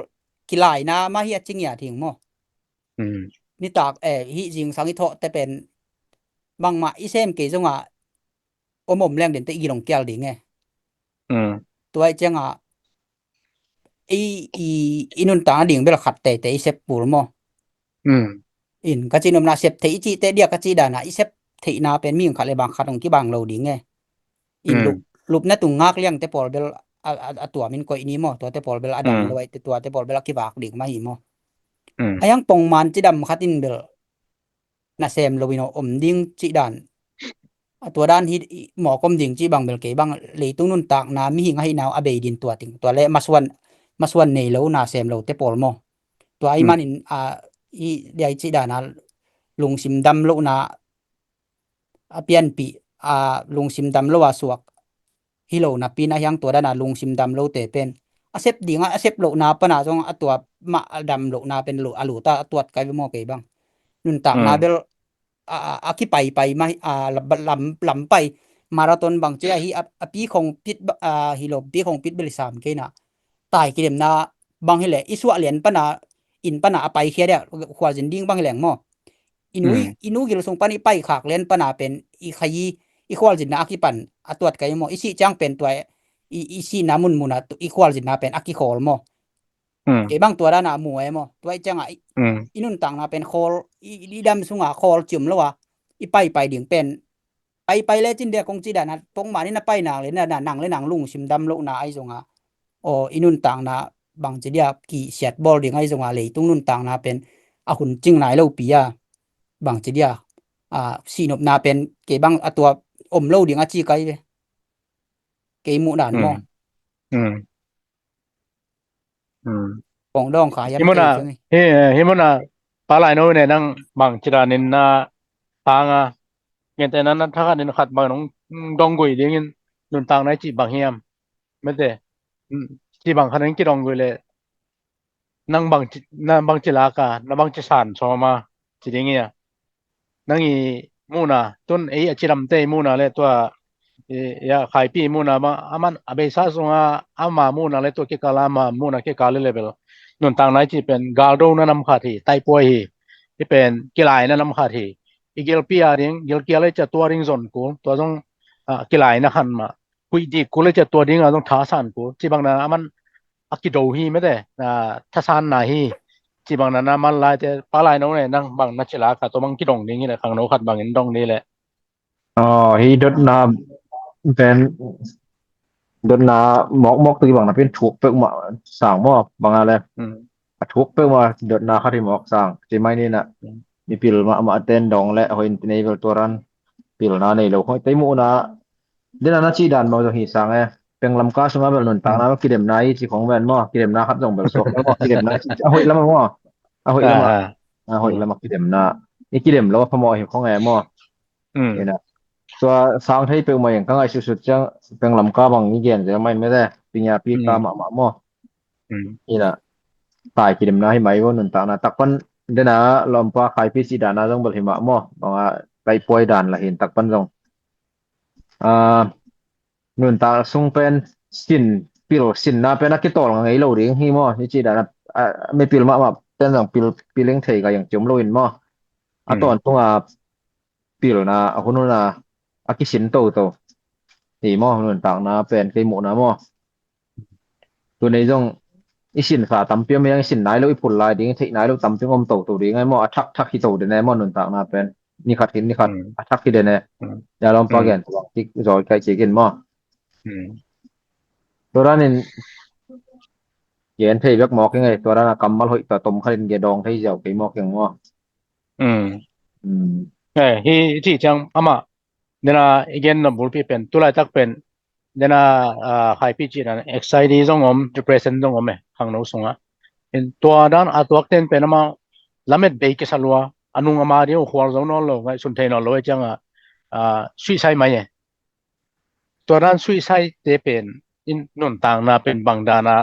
[SPEAKER 2] kilai na ma hi ching ya thing mo ni tak hi jing sang I tho te pen bang ma I sem ke jong a omom leng den te I long kyal dingตัวจังอีนุ่นตาดิ่งเบลขัดแต่อีเซปปูลมออินก็จินมนาเซปเทอีจิเตเดียก็จิดานะอีเซปเทนาเป็นมีขัดเลยบางขัดของที่บางเราดิ่งไงอินลุบนะตุงงักเลี้ยงแต่ปอลเบลตัวมินก็อินี่มอตัวแต่ปอลเบลอดัมเลยแต่ตัวแต่ปอลเบลกิบากดิ่งมาหิมอยังปงมันจิดำขัดอินเบลนะเซมโลวิโนอมดิ่งจิดานตัวด้านที่หมอกมดิ่งจีบางเบลเกบางเลยตุ้งนุ่นตากนามีหิงให้นาวอเบดินตัวติงตัวเละมาส่วนในแล้วนาเซมเราเตปอลโมตัวไอ้มันอีเดียจีดานะลุงซิมดำโลนาเปลี่ยนปีลุงซิมดำโลว่าสวกฮิโลนะปีนะยังตัวด้านลุงซิมดำโลเตเป็นเซฟดิ่งเซฟโลนาปนาจงตัวมาดำโลนาเป็นโลอลูตาตัวไกบโมเกบางนุ่นตากนาเบลคิไปมาลำไปมาราธอนบางเจ้าฮีปีของปิดฮิโลปีของปิดเบล3เคนะตายกิเลมนาบางเฮเลอิสวะเหรียญปนาอินปนาไปเคียเดขวาจินดิ้งบางแหลงมออินุกิลสงปานิไปขากเล่นปนาเป็นอีขยีอีควอลจินนาคิปันตรวจไกมออีสิจังเป็นตัวอีสินามุนมุนะอีควอลจินนาเป็นอคิโคลมอเกบางตัวด้านหมวยมอตัวจังอีนุ่นต่างนาเป็นโคลอีดำสุงโคลจุ่มแล้วว่าอีไปดิ่งเป็นไปเลยจินเดียกงจีดานะปงมานี่นะไปนางเลยนะหนังเลยหนังลุงชิมดำโลนาไอจงอีนุ่นต่างนาบางจีเดียกี่เสียดบอลดิ่งไอจงเลยตุ้งนุ่นต่างนาเป็นหุ่นจิงไหนเล่าปีบางจีเดียสีนบนาเป็นเกบางตัวอมเล่าดิ่งจีไกเกมุดานมอปองดองขายยัง
[SPEAKER 1] ฮิมนาปลาไหลโนเนี่ยนั่งบางจีรานินนาปางเงี้ยแต่นั้นถ้ากันขัดบางน้องดองกุยเดี๋ยวนุ่นต่างไหนจีบางเฮียมไม่ได้จีบางคันนั้นกี่ดองกุยเลยนั่งบางจีลากานั่งบางจีสานชอมาจีเดียงเงี้ยนั่งอีมูนาต้นจีรำเตมูนาเลยตัวขายปีมูนามามันเบซ่าส่งมามูนาเลยตัวเกี่ยวกับมามูนาเกี่ยวกับเลเวลนุ่นต่างไหนจีเป็นกาลโดนั่นน้ำขาดที่ไตป่วยที่เป็นกีฬานั่นน้ำขาดที่อีกเกลปีอาริงเกลเกลเลยจะตัวริงซอนกูตัวต้องกีฬานะขันมาคุยดีกูเลยจะตัวริงต้องท้าสานกูจีบางนั้นมันกิโดฮีไม่ได้ท้าสานนาฮีจีบางนั้นมันลายจะปลายน้องเนี่ยนั่งบางนักกีฬาค่ะตัวบางกิโดงนี่แหละขังโนขัดบางอินดงนี่แหละ
[SPEAKER 3] ฮีดนาเป็นดนาหมอกตีบางนะเป็นถูกเปิกมาสั่งหม้อบางอะไรถูกเปิกมาดนาเขาที่หมอกสั่งจีไม่นี่นะมีพิลมาเต้นดองและหอยในเวลตัวรันพิลนาในเราหอยไตมูนะเดี๋ยวนั้นชีดันมาจากหิสั่งเป็นลำก้าสมาแบบนนต่างนะว่ากิเลมนายที่ของแวนหม้อกิเลมนาครับส่งแบบส่งแล้วก็กิเลมนาหอยแล้วมันหม้อหอยแล้วมากิเลมนานี่กิเลมแล้วว่าพมอเห็นของแอหม้อเนี่ยนะตัวสางที่เป็นมาอย่างข้างไอสุดๆจังเป็นลำก้าบางนี้เกียนจะไม่ได้ปิญญาปีตามหม้อนี่นะตายกิเลมนาให้ไหมว่านนต่างนะตักปันเดี๋ยวนะลมป้าขายพิษดานะต้องบริหารหม้อบางไปป่วยด่านละเห็นตักปันตรงนุ่นตาส่งเป็นสินปิโรสินนะเป็นนักกีฬาไงเราเรียงฮีหม้อนี่จีดานะ ไม่ปิลมาเป็นอย่างปิลเล้งเทก็อย่างจมโลอินมอตอนตรงปิลนะคนนู้นอากิสินโตนี่มนู่นต่างนะเป็นไกหมูนะมตัวในจงอีสินฝาตำเปียมยังสินไหนแล้วอีผลลายดิ้งเทไหนแล้วตำเปียงอมโตตัวดิ้งไงมทักที่โตเดนไงมนู่นต่างนะเป็นนี่ขัดทักที่เดนไงอย่าลองปากันตัวที่จอยไกเจกินมตัวนั้นนี่เย็นเทยกหมอกยังไงตัวนั้นกำมาลอยตัวต้มขันเกดองที่เจ้าไก่หมอกยังม
[SPEAKER 1] ฮีที่จังอามาเดน่าอีกอย่างนึงบุลปีเป็นตัวไรตักเป็นเดน่าไฮพีจีนั่นเอ็กไซดีจงอมจะเพรสเซนต์จงอมข้างโน้นส่งเป็นตัวด้านตัวเต็นเป็นอามาลำเม็ดเบกิสัลวะอันนู้นอามาเดียวหัวจงนอลโลไงสุนทรนอลโลจังสุยไซไหมตัวด้านสุยไซเตเป็นอินนุ่นต่างนาเป็นบางดานา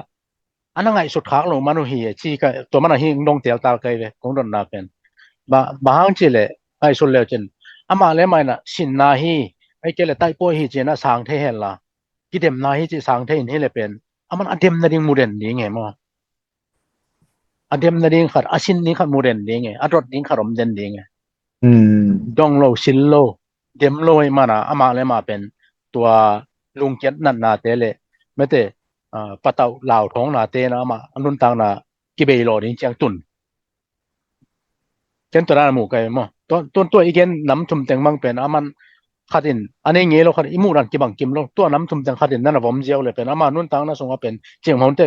[SPEAKER 1] อันนั้นไงสุดขาลงมาโนฮีชีก็ตัวมันฮีงงเตียวตาไกเลยคงโดนนาเป็นบางจิเลไอ้สุดเลวจนอามาเลไม่นะสินนาฮีไอ้เกลใต้ป่วยฮีเจนะสางเทเฮล่ะกิเดมนาฮีจีสางเทนเฮเลเป็นอามันอเดมนาดิงมูเดนดีไงมั้งอเดมนาดิงขัดอาชินนี้ขัดมูเดนดีไงอรถนี้ขัดอมเดนดีไงดองโลชิลโลเดมโลให้มานะอามาเลมาเป็นตัวลุงเจ็ดนันนาเตเลไม่เตปะเตาเหล่าท้องนาเตนะมาอันนุนต่างนากิเบยโลนี่จังตุนเช่นตัวนั้นหมู่ไก่มั้งตัวอีกเช่นน้ำชุ่มแตงมังเป็นอามันขัดินอันนี้เงี้ยเราขัดอิมูรันกิบังกิมเราตัวน้ำชุ่มแตงขัดินนั่นน่ะผมเจียวเลยเป็นอามันนุนต่างน่ะส่งมาเป็นเจียงมันเต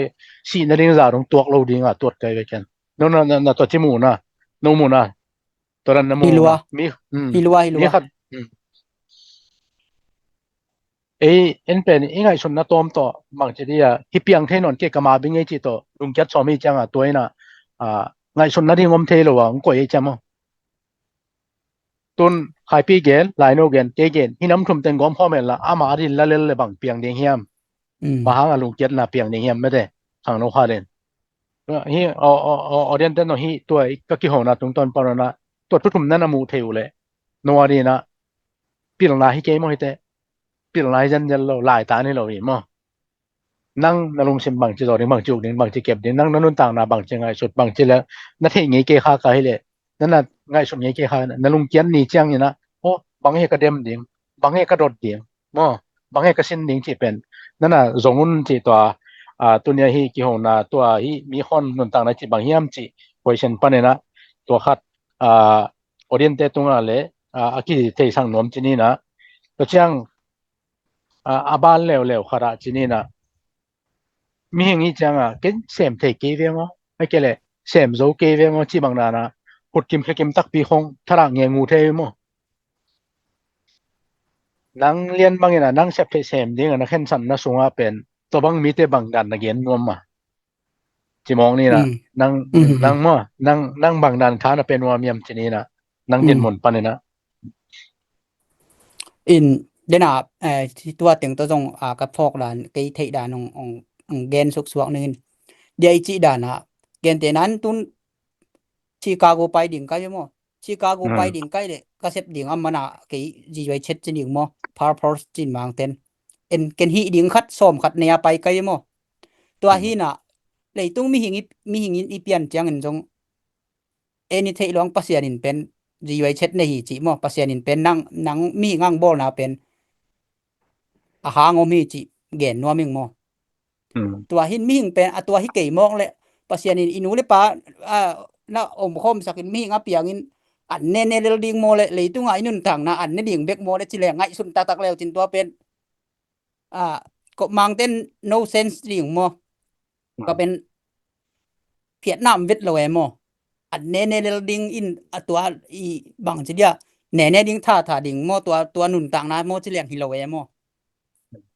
[SPEAKER 1] สีนดิ่งซาตรงตัวเราดิ่งตัวไก่ไว้กันนั่นตัวจิมูนะนูมูนะตัวนั้นมูมี
[SPEAKER 2] ฮิลัว
[SPEAKER 1] นี่ขัดเอ็นเป็นยังไงชนนะตอมต่อบางทีฮิเปียงเทนนเกกมาบิงไงจิตลุงจัดสอมีจังตัวน่ะไงชนนะที่งมเทลวงก็ยังจำตุนไฮปีเกนไลโนเกนเกเกนที่น้ำทุ่มเต็งกอมพ่อแม่ละอามาดินละเล่นเลยบางเปียงเดียงเฮียมบางลุงจัดน่ะเปียงเดียงเฮียมไม่ได้ทางโนคาเดนฮีอเดียนเตนฮีตัวก็กี่หัวนะตรงตอนปอนนะตัวทุ่มนั่นน่ะมูเทวเลยนัวดีนะปีหลังนาฮิเกมอฮิเตปีหลังจันจันเราหลายตานี่เราอีมั้งนั่งนลงเช่นบางจีดอนี่บางจุกนี่บางจีเก็บนี่นั่งนุ่นต่างนาบางจีไงสุดบางจีแล้วนั่นที่งี้เกค่ากันให้เลยนั่นน่ะไงสุดงี้เกค่านั่นลุงเกียนนี่จังนี่นะโอ้บางเฮก็เดมดิ่งบางเฮก็โดดดิ่งมั้งบางเฮก็สิ้นดิ่งที่เป็นนั่นน่ะจงุนที่ตัวตัวเนี้ยฮีกี่หัวนะตัวฮีมีคนนุ่นต่างนาที่บางเฮียมจีไว้เช่นปานนี่นะตัวขัดออเรียนเตตรงนั้นเลยอากิเทสังนวมจีนี่นะก็จังอาบานเลวขราจีนี่นะมีอย่างนี้จังเก็นเสมเทเกเวงไม่เกเลยเสมโซเกเวงที่บางนานะพุดกิมคลิมตักปีคงทรางเงงูเทมนังเรียนบางอย่างนังเสพเสมดิ้งนะเห็นสันนะสูงเป็นตัวบางมีแต่บางดันนะเกียนนวมมาจีมองนี่นะนังมั่วนังบางดันค้านะเป็นวามยมจีนี่นะนังเย็นหมุนปันนี่นะ
[SPEAKER 2] อินเดน่าตัวเต็งตัวจงกับพอกดานไกเทดานองเกนสุกสวกนึงเดียจิดานะเกนเตนั้นตุนชิคาโกไปดิ่งไกยมอชิคาโกไปดิ่งไกเลยก็เซบดิ่งอัมนาไกจีไว้เช็ดจิดิ่งมอพาร์พอร์สจินบางเต็นเกนฮีดิ่งคัดซ้อมคัดเนียไปไกยมอตัวฮีน่ะเลยตุงมีหิงอีเปียนจังอันจงนี่เทลองปัสยานินเป็นจีไว้เช็ดในหีจิมอปัสยานินเป็นนังมีงังบอลนะเป็นหางอมีจิเกนนัวมิงมอตัวหินมีหิงเป็นตัวหิเกยมองเลยปัสยานินอินูเลยปะนะอมคมสักมีหิงอเปียงินอันเนเรลดิงโมเลยตุงไอ้นุ่นต่างนะอันเนดิ่งเบกโมเลยจิแลงไงสุนตาตักแล้วจินตัวเป็นก็มังเต้น no sense ดิ่งมอก็เป็นเวียดนามเวทเลยมออันเนเรลดิงอินตัวอีบางจิเดียเนดิ่งท่าดิ่งมอตัวนุ่นต่างนะมอจิแลงฮิโลเวมอ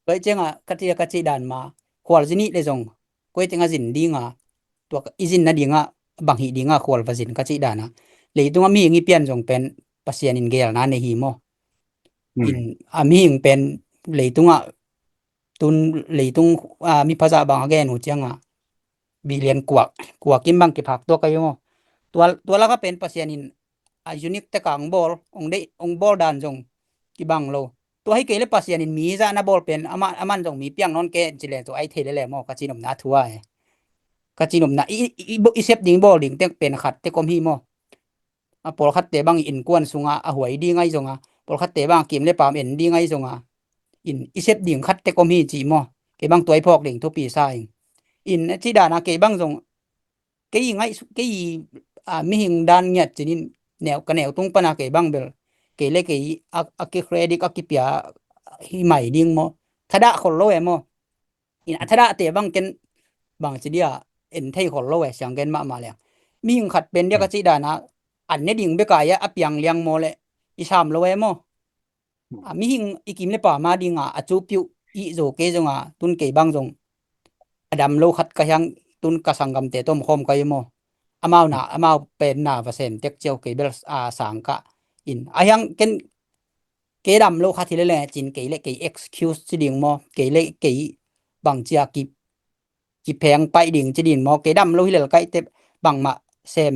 [SPEAKER 2] ก็จังกะจิดานมาควอลจินี่เลยจงก็จังจินดิ่งตัวอีจินนะดิ่งบางหิดิ่งควอลฟาจินกะจิดานะเลยตุงมีหิเปียนจงเป็นปัสยานินเกลนะในหิมออินมีหิเป็นเลยตุงเลยตุงมีภาษาบางแกนหูจังบิเลียนกวกกิมบังกิผักตัวกะยมอตัวละก็เป็นปัสยานินยูนิคตะกังบอลองบอลดานจงกิบังโลตัวให้เกลปัสยานินมีซะนะบอลเป็นอามันจงมีเปียงนอนแกจิเลตัวไอเทเลมอกะจินมนาทัว กะจินมนะอีเซฟดิงบ่ดิงเต็กเป็นขัดเต็กอมฮีมอปอลขัดเตบังอินกวนสุงาหวยดีไงจงปอลขัดเตบังกิมเลปามเอ็นดีไงจงอินอีเซฟดิงขัดเต็กอมฮีจีมเกบังตัวไอพอกดิงทุปีซ่าอินจิดานะเกบังจงเกยไงเกยมีหิงดานเงียดจินินแนวกะแนวตุงปะนะเกบังเบลเกเลเกยอะเกเครดิตอะกิเปียhi mai ding mo thada khol lo emo in athada te bang ken bang chi dia en thei khol lo sang gen ma le mi ng khat pen dia ka chi da na an ne ding be ka ya apyang liang mo le i sam lo emo mi hing ikim le pa ma ding a chu piu i zo ke zonga tun ke bang jong adam lo khat ka yang tun ka sangam te tom khom ka emo amau pen na va sen tek cheu ke bel sang ka in ayang ken ke dam lo kha thile le chin ke le ke excuse chi ding mo ke le ke bang chia ki pheng pai ding chi din mo ke dam lo hi le kai te bang ma sem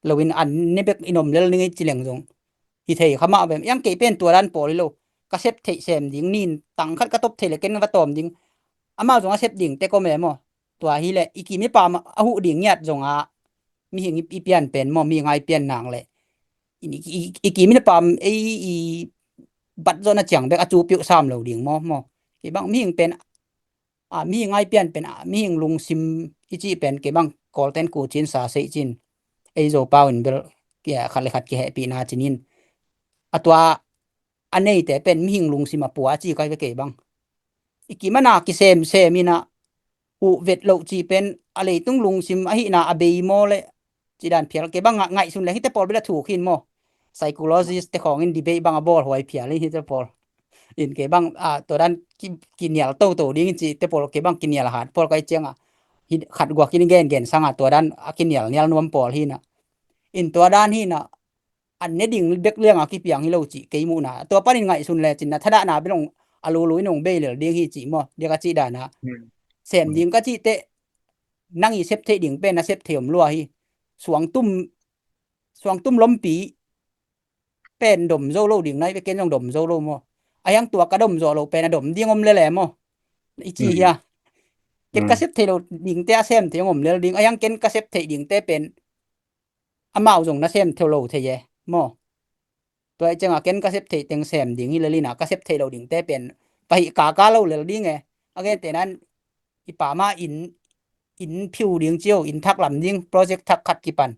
[SPEAKER 2] lowin an ne bek inom le ni chi leng jong hi thei khama bem yang ke pen tua ran pol lo ka sep thei sem ding nin tang khat ka top thei le ken wa tom ding ama jong a sep ding te ko me mo tua hi le iki mi pa ma a hu ding nyat jong a mi hing i pian pen mo mi ngai pian nang le iki mi pa iบัดจนจังเบกอจูปิว3โลดิงมอke bang mi pen mi ngai pian pen mi lung sim ichi pen ke bang kol ten ku chin sa sei chin ei zo paun bel ke khale khat ke happy na chinin atwa anei te pen mi lung sim apua chi kai ke bang iki mana ki sem mina u vet lo chi pen ale tung lung sim a hi na abei mo le chi dan phial ke bang ngai sun le hi te pol bela thu khin mo psychologist te khong in debate bang abor hoi phial hi te pol in ke bang to dan kinial to ding chi te pol ke bang kinial hat pol kai chenga hi khat gwa kin gen sanga to dan kinial nial nuam pol hi na in to dan hi na an ne ding bek leng ki piang hi lo chi ke mu na to panin ngai sun le chin na thada na belong alu lui nong be le ding hi chi mo de ka chi da na sem ding ka chi te nang i sep the ding pe na sep theom lua hi suang tum lom pi pen dom zo lo ding nai be ken jong dom zo lo mo ayang tua ka dom zo lo pen dom ding om le mo ichi ya ken ka sep the lo ding te sem the om le ding ayang ken ka sep the ding te pen amao jong na sem the lo the ye moตัวจังอ่ะเคนก็เซฟเทต็งแซมดิงฮิลลีน่ะก็เซฟเทเราดิงแต่เป็นไปกาเราเลยดิงไงโอเคแต่นั้นอีป่ามาอินผิวดิงเจียวอินทักลำดิงโปรเจกต์ทักขัดกี่ปัน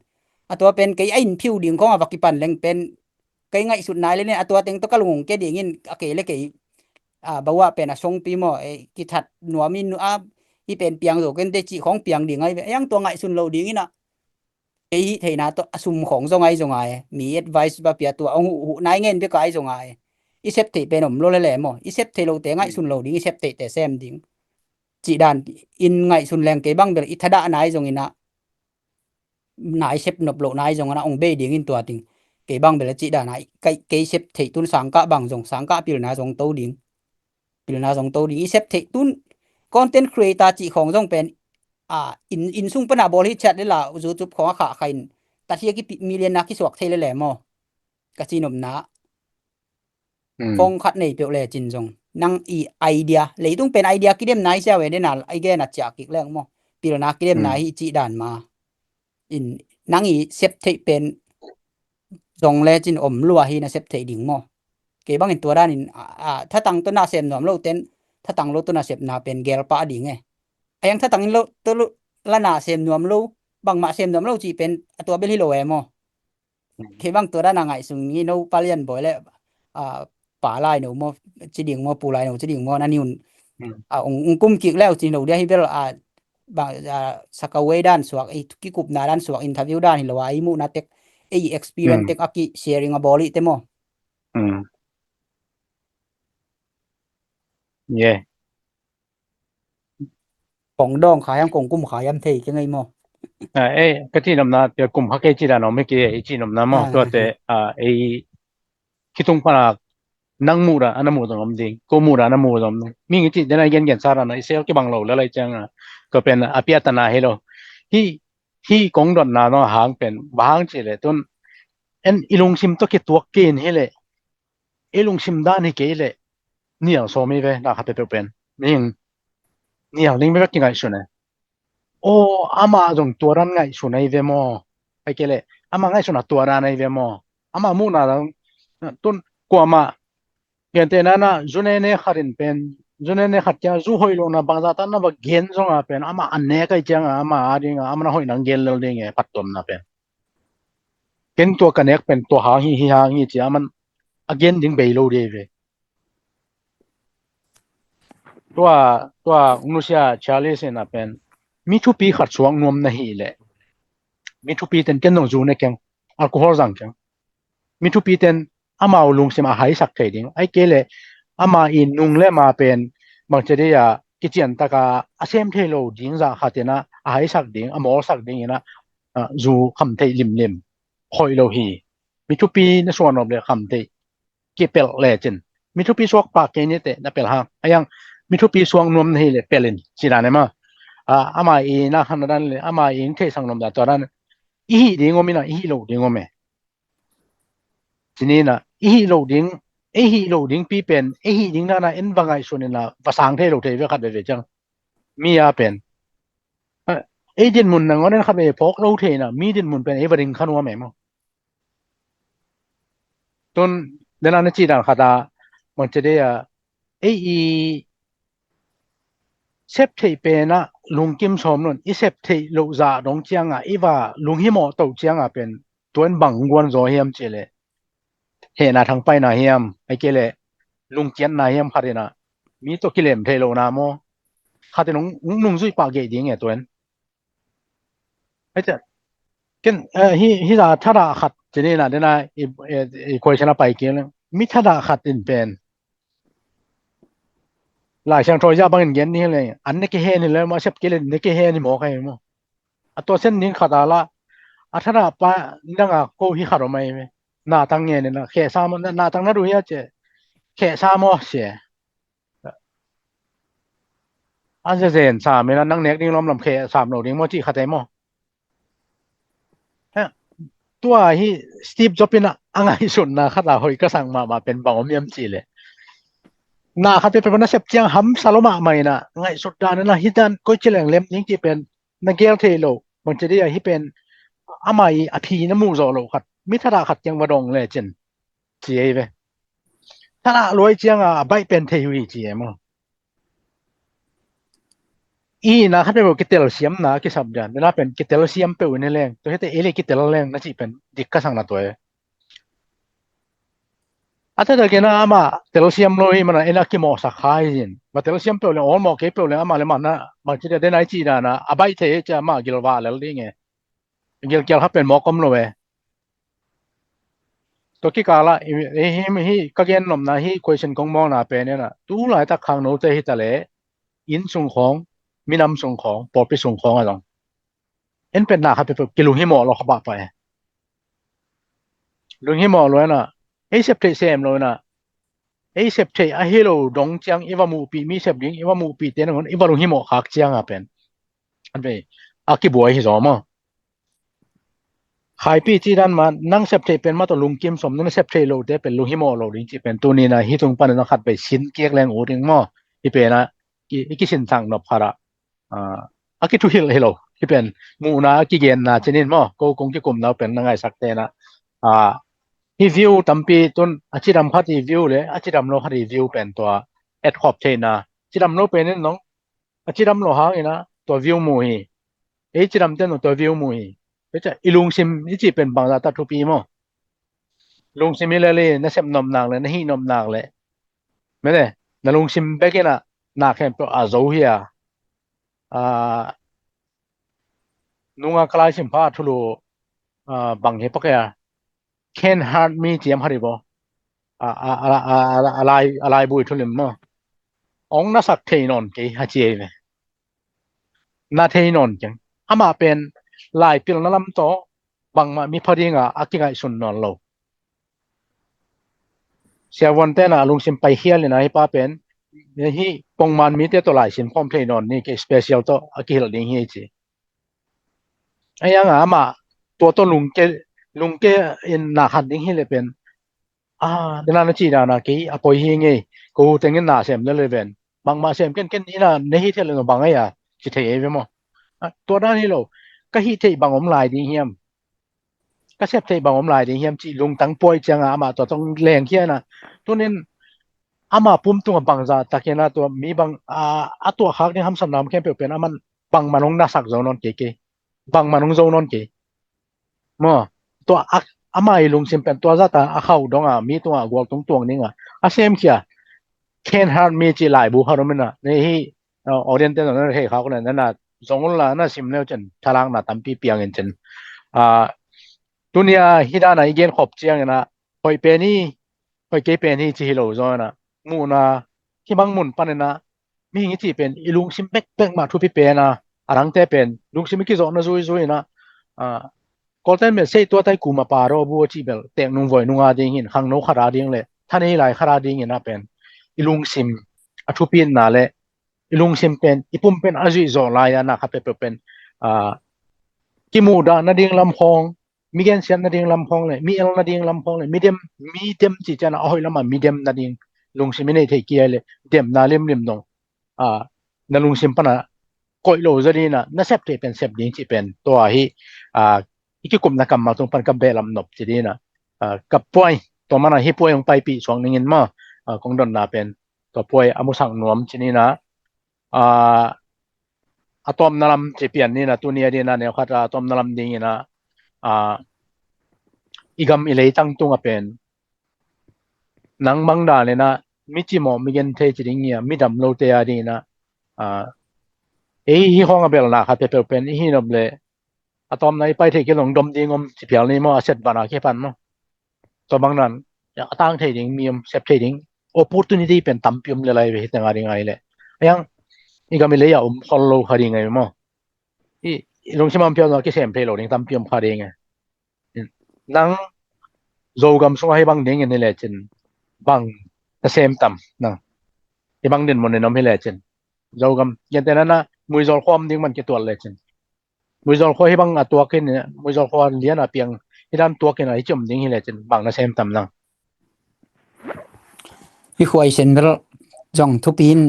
[SPEAKER 2] ตัวเป็นไกอินผิวดิงของอ่ะกี่ปันแรงเป็นไกไงสุดนายเลยเนี่ยตัวเต็งตัวกะลุงแกดิงินโอเคเลยไกบ่ว่าเป็นทรงปีหม้อไอ้กิทัดหนัวมินอีเป็นเปียงโซเกันแต่จิของเปียงดิงไงยังตัวไงสุดเราดิงินน่ะไอ้เทนะตัวซุมของจงไงมี advice บ่เปียตัวเอาหูนายเงินไปกายจงไงอีเซฟติเป็นหนมโลแหลมอีเซฟติโลแต่ไงสุนโลดิอีเซฟติแต่แซมดิงจีดานอินไงสุนแรงเกบังเบลอิทดะนายจงอินะนายเซฟนบโลนายจงนะองเบดิงอินตัวติงเกบังเบลจีดานายเกเซฟติตุนสังกะบังจงสังกะปิลนาจงโตดิงปิลนาจงโตดิงอีเซฟติตุนคอนเทนต์ครีเอเตอร์จีของจงเป็นอินซุงปนาบริชัดเลยล่ะจูจุบของขาใครตัดเทียกิมิเลียนนักที่สวกเทเลยแหละมอกะจีนมนะฟงขัดในเปียวแลจินจงนั่งไอเดียเลยต้องเป็นไอเดียกิเดมนายเสียเวได้น่ะไอแกน่ะจากอีกแล้วมอปีละนักกิเดมนายจีด่านมาอินนั่งเซฟเทเป็นจงแลจินอมลัวฮีนะเซฟเทดิ่งมอเกบังเห็นตัวด้านอินถ้าตังตัวน่าเซมหนอมโลเต็นถ้าตังโลตัวน่าเซมน่าเป็นเกลปะดิ่งไงยังถ้าตังโลตัวละนาเซมนวมโลบางมาเซมนวมโลจีเป็นตัวเบลฮิโลเอมอเคบางตัวด้านไงสุงนี่โนปาเลียนบ่อยแล้วป่าลายหนูมอจิดิ่งมอปูลายหนูจิดิ่งมอนั่นนี่องกุมกิกแล้วจิหนูเดียให้เบลบางสักเวด้านสวกไอ้กิกุบนาด้านสวกอินเทอร์วิวด้านหิลวาอิมูนาเต็กไอ้ experience เต็กอักกิ sharing อบอลิเตมอ
[SPEAKER 1] เย่
[SPEAKER 2] ของดองขายของกุมขายเทจังไงม
[SPEAKER 1] อกะที่นำนาเปียกุมฮักเกจิดานอเมเกไอ้จินำนามอตัวแต่ไอ้คิตุงปานังมูระอันมูตงอมดิโกมูระอันมูตงมีจิเดนายเย็นสารานะเซลกิบังโลแล้วไรจังก็เป็นอภิอัตนาเฮโลที่กงดอนนาเนาะหางเป็นบางจิเลยต้นอันอีลุงซิมตะกิตัวเกนเฮเลอีลุงซิมดานี่เกเลเนี่ยโซมีเวนะคาเปเป็นนี่เนี่ยลิงไม่ว่ากินไงสุนะโอ ama jong tuaran ngai sunai vemo ai kele ama ngai suna tuaran ai vemo ama mu na tun kwama gente na junene kharin pen junene khatya zu hoilo na bangza tan na ba gen zonga pen ama anne kai changa ama adinga amna hoi nang gel lol dinge patom na pen ken to connect pen to ha hi ha hi chi aman again ding bei lo de veตัวอุนุเซียชาเลเซนะเป็นมีทุปีขัดสวงนวมนะฮีแหละมีทุปีเต็นเกนนงจูเนเกงแอลกอฮอล์จังจังมีทุปีเต็นอามาลุงสิมาหายสักเทดิงไอ้เกเลอามาอินนุงเลมาเป็นบางเจดียกิจิอันตะกาอาเซมเทโลดิงซะหาเตนะหายสักดิงอมอสักดิงนะจูคำเทลิมคอยโลฮีมีทุปีในส่วนนอบเลยคำเทเกเปลเลจินมีทุปีสวกปากเกนี่เตนะเปลฮะไอ้ยังมีทุปีสวงนวมนี่เลยเปลินสิดานะมาอามาอีนะฮันดันเลยอามาอีนเทสังนมดาตัวนั้นอีดิงอมินะอีโลดิงอเมทีนี้นะอีโลดิงปีเป็นอีดิงนะเอ็นบางไงส่วนนี่นะภาษาอังกฤษโลเทเวคัดเวจังมีอาเป็นดินมุนนะงั้นคัดเวพอกโลเทนะมีดินมุนเป็นเอเวอริงคันว่าแม่มั้งต้นเดนนั้นจีดาคาตามันจะได้เซฟเทเปนะลุงกิมชอมนนอีเซฟเทโลซาดงเจียงอีว่าลุงฮิโมโตเจียงเป็นตัวบังกวนโซเฮียมเจเลเฮนาทางไปนาเฮียมไอเกเลลุงเจียนนาเฮียมคาเดนะมีตัวกิเลมเทโลนาโมคาเดนุงซุยปากเกดิงตัวนั้นไอเจกันฮิซาทาราขัดเจนี่นะเดนะอีควอชันไปเกลมีทาราขัดเป็นหลายช่างโทรยาบางเงี้ยนี่เลยอันนี้ก็เฮนี่เลยมาเชฟกิเลนนี่ก็เฮนี่หมอใครมั้งตัวเส้นนี้ขาดละถ้าเราไปนั่งก็ฮิคาร์ไม่หน้าตั้งเงี้ยนี่นะแค่สามหน้าตั้งนั่นดูเยอะเจ๊แค่สามเสียอาจจะเห็นสามนะนั่งเน็กนี่ล้อมลำแค่สามโหลดิ้งมั่วจีขัดใจมั่วตัวที่สตีฟจ็อบส์น่ะอะไรสุดนะขัดเราหอยก็สั่งมาเป็นบ่าวเมียมจีเลยนาคัดเป็นคนน่ะเสพเจียงหำสลมาใหม่น่ะไงสุดดานั่นน่ะฮิดันก็จิแหลงเล่มจริงที่เป็นนักเกลเทโลมันจะได้ฮิเป็นอามัยอภินมูโซโลคัดมิทราคัดยังบ่ดงเลยจินจีเอเวถ้าละรวยเจียงใบเป็นเทวีจีเอมั้งอีนะคัดเป็นกิเตลเซียมนะกิสับดันนะเป็นกิเตลเซียมเปวนี่แรงตัวเฮตเอเลกิเตลแรงนะจิเป็นดิกกะสังนะตัวอาจจะเกินอามาเทลเซียมโลยมันเอ็นกิโมสักขายจินมาเทลเซียมเปล่าเลยออลมอเก็บเปล่าเลยอามาเลยมันนะมันจะได้ไหนจีนะอาใบเทจะมากิโลวาแล้วนี่ไงกิลครับเป็นหมอกมโลเวตัวกี่กาละฮิก็เกินนมนะฮิ question ของมองนะเป็นเนี่ยนะตู้หลายตะขังโนเตฮิตะเลอินส่งของมีนำส่งของปอดไปส่งของอะไรเอ็นเป็นหน้าครับเป็นกิโลฮิโมเราขบับไปลุงฮิโมเลยนะไอเซฟเทเซมเลยนะไอเซฟเทอะฮิโลดงเจียงอีวามูปีมีเซฟดิงอีวามูปีเตนคนอีวาลุงฮิโมขักเจียงเป็นอันเป็นอากิบัวฮิซอมขายปีจีดันมานั่งเซฟเทเป็นมาตัวลุงกิมสมนั่งเซฟเทโลเดเป็นลุงฮิโมโลดิจิเป็นตัวนี้นะฮิตรงปันนักขัดไปชิ้นเกียกแรงโอดิงมอที่เป็นนะกิสินสังนพาระอากิทุฮิลฮิโลที่เป็นมูนากิเกนนะเจนินมอก็คงจะกลุ่มเราเป็นนังไงสักเตนะที่วิวตั้มปีต้นอาชิดำพัดที่วิวเลยอาชิดำโลพัดที่วิวเป็นตัวแอดขอบเทนะอาชิดำโลเป็นน้องอาชิดำโลหางอีนะตัววิวมูฮีอาชิดำเต้นตัววิวมูฮีก็จะอีลุงซิมนี่จีเป็นบางตาทุปีมั้งลุงซิมเลยนั่นเสพนมนางเลยนั่นฮีนมนางเลยไม่ได้นั่นลุงซิมเบกินะนาแค่เป็นอาโซเฮียนุ่งกลายซิมพาทุลุบางเฮปกะCan hurt me เจียมฮาริบอะไรบุยทุลิมมั้งองน่าสักเทนอนกี่ฮัจเจเวน่าเทนอนจังอามาเป็นลายพิลนั่นลำโตบางมามีพอดีงอากิไงสุนนอนโลเสียวันเต้นลุงซิมไปเฮียเลยนะให้ป้าเป็นเนี่ยที่ปงมันมีเตตัวลายซิมพร้อมเทนอนนี่ก็สเปเชียลโตอากิเหล่านี้เฮียจีไอ้ยังอามาตัวลุงเกอินนาขัดดิ้งให้เลยเป็นเดี๋ยวนั้นจีน่ะกี่อภัยเฮียงไงกูแต่งเงินหนาเสียมนั่นเลยเป็นบางมาเสียมกันอีน่ะในที่เท่าเลยบางไงจิตเทเอฟมั้ง ตัวนั้นนี่โลก็ฮิเทบังอมลายดีเฮียมก็เสพเทบังอมลายดีเฮียมจิลงตังป่วยจังอามาตัวต้องแรงเฮียนะตัวนั้นอามาปุ่มตัวบังซาตะเกนะตัวมีบังตัวฮักนี่หำสำนามแค่เป็นอามันบังมานงนาสักโซนนเกบังมานงโซนนเกมอตัวอามาอีลงซิมเป็นตัวซาตาเข้าดงมีตัวกวกตรงๆนี่เซมเคียเคนฮาร์มีจิหลายบุคคลมันนี่oriented na he kha ko na na zongol la na simneu chen thalang na tampi piang en chen tunia hida na igen khop chiang na hoi pe ni hoi ke pe ni chi lo zo na mu na ki bang mun pan na mi ngi chi pen ilung sim pek pek ma thu pi pe na arang te pen lung sim ki zo na zui zui na ko ten me sei to tai ku ma pa ro bu chi bel tek nung voi nunga ding hin khang no khara ding le thani lai khara ding na pen ilung sim athu pin na le ilung sim pen ipum pen azui zo la ya na kha pe pen ki mu da na ding lam khong mi gen sian na ding lam khong le mi el na ding lam khong le medium chi chana ahoi lama medium na ding lung sim ne thei ki le dem na lim no na lung sim pana koi lo zari na sep te pen sep ding chi pen to hi ikikum na kam ma tung pan ka belam nop chi dina ka poi to mana hi poi ong pai pi swang ningin ma kong don na pen to poi amusang nuam chi ni na atom nalam chi pian ni na tunia dina ne khata atom nalam ding ina igam ilei tang tunga pen nang mangda le na michi mo migen the chi ding ya midam lo te ya dina hi hong abel na kha pe pen hi nom le atom nai pai the ki long dom ding om chi pial ni mo aset bana ke pan mo to bang nan ya atang the ding mium sep the ding opportunity pen tampium le lai ve tanga ring ai le yang igam ilei ya follow khari ngai mo lung simam piao na ki sem pe lo ding tampium khari ngai nang zogam so hai bang ding ni le chen bang the same tam na i bang din mon ne nom hi le chen zogam yen te na mui zol khom ding man ki tol le chen mui zol kho hi bang atwa ken ne mui zol kho lian a piang hidan tua ken ai chom ding hi le chen bang na same tam na
[SPEAKER 2] hi khoi sen bel jong thu pin